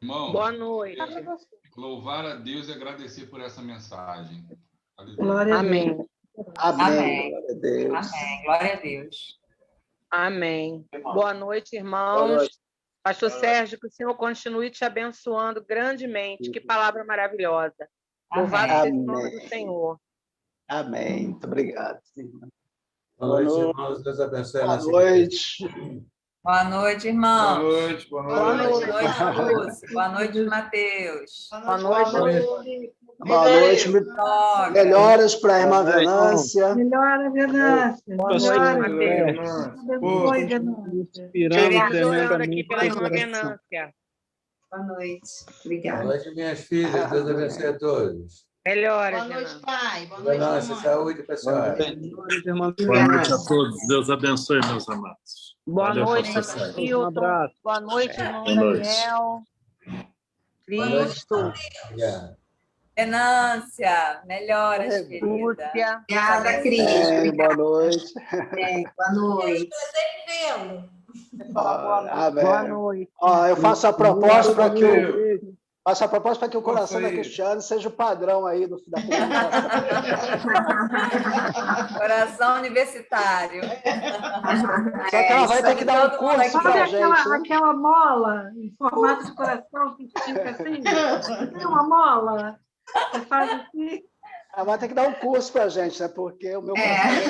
S7: Irmão,
S8: Boa noite.
S7: Louvar a Deus e agradecer por essa mensagem.
S2: Glória a Deus.
S8: Amém.
S6: Amém. Glória a Deus.
S3: Amém. Glória a Deus.
S8: Amém. Boa noite, irmãos.
S6: Boa noite.
S8: Pastor Sérgio, que o Senhor continue te abençoando grandemente. Que palavra maravilhosa. Louvado seja o nome do Senhor.
S6: Amém. Muito obrigado.
S9: Boa noite, irmãos. Deus abençoe a
S6: Boa
S9: nossa
S6: noite.
S3: Boa noite, irmãos.
S9: Boa noite, boa noite.
S3: Boa noite, Lúcia. Boa noite, Mateus.
S8: Boa noite.
S6: Boa noite. Melhoras para a irmã Venância.
S2: Melhora, Venância.
S8: Boa noite, Mateus.
S2: Abençoe, Venância.
S8: Orando aqui pela irmã Venância.
S3: Boa noite.
S9: Boa
S3: Obrigada.
S9: noite, minhas filhas. Deus abençoe a todos.
S8: Melhoras,
S4: Boa noite,
S8: Venância.
S4: pai. Boa noite,
S9: Nossa,
S4: mamãe.
S9: saúde, pessoal.
S5: Boa noite a todos. Deus abençoe, meus amados.
S8: Boa
S5: Valeu,
S8: noite,
S5: pastor Sérgio.
S8: Hilton. Boa noite, irmão
S5: Boa noite.
S8: Daniel. Cristo.
S9: Obrigado.
S3: Venância, melhoras, querida.
S8: Lúcia.
S3: Obrigada, Cris.
S6: Boa noite.
S3: Boa noite.
S1: Prazer em vê-lo.
S6: Amém.
S8: Boa noite.
S6: Ó, eu faço a proposta para que o coração da Cristiane seja o padrão aí da comunicação.
S3: Coração universitário.
S6: Só que ela vai ter que dar um curso
S2: Sabe
S6: pra gente. né?
S2: aquela mola em formato de coração que fica assim? Tem uma mola? Você faz assim?
S6: Ela vai ter que dar um curso pra gente, né? Porque o meu coração...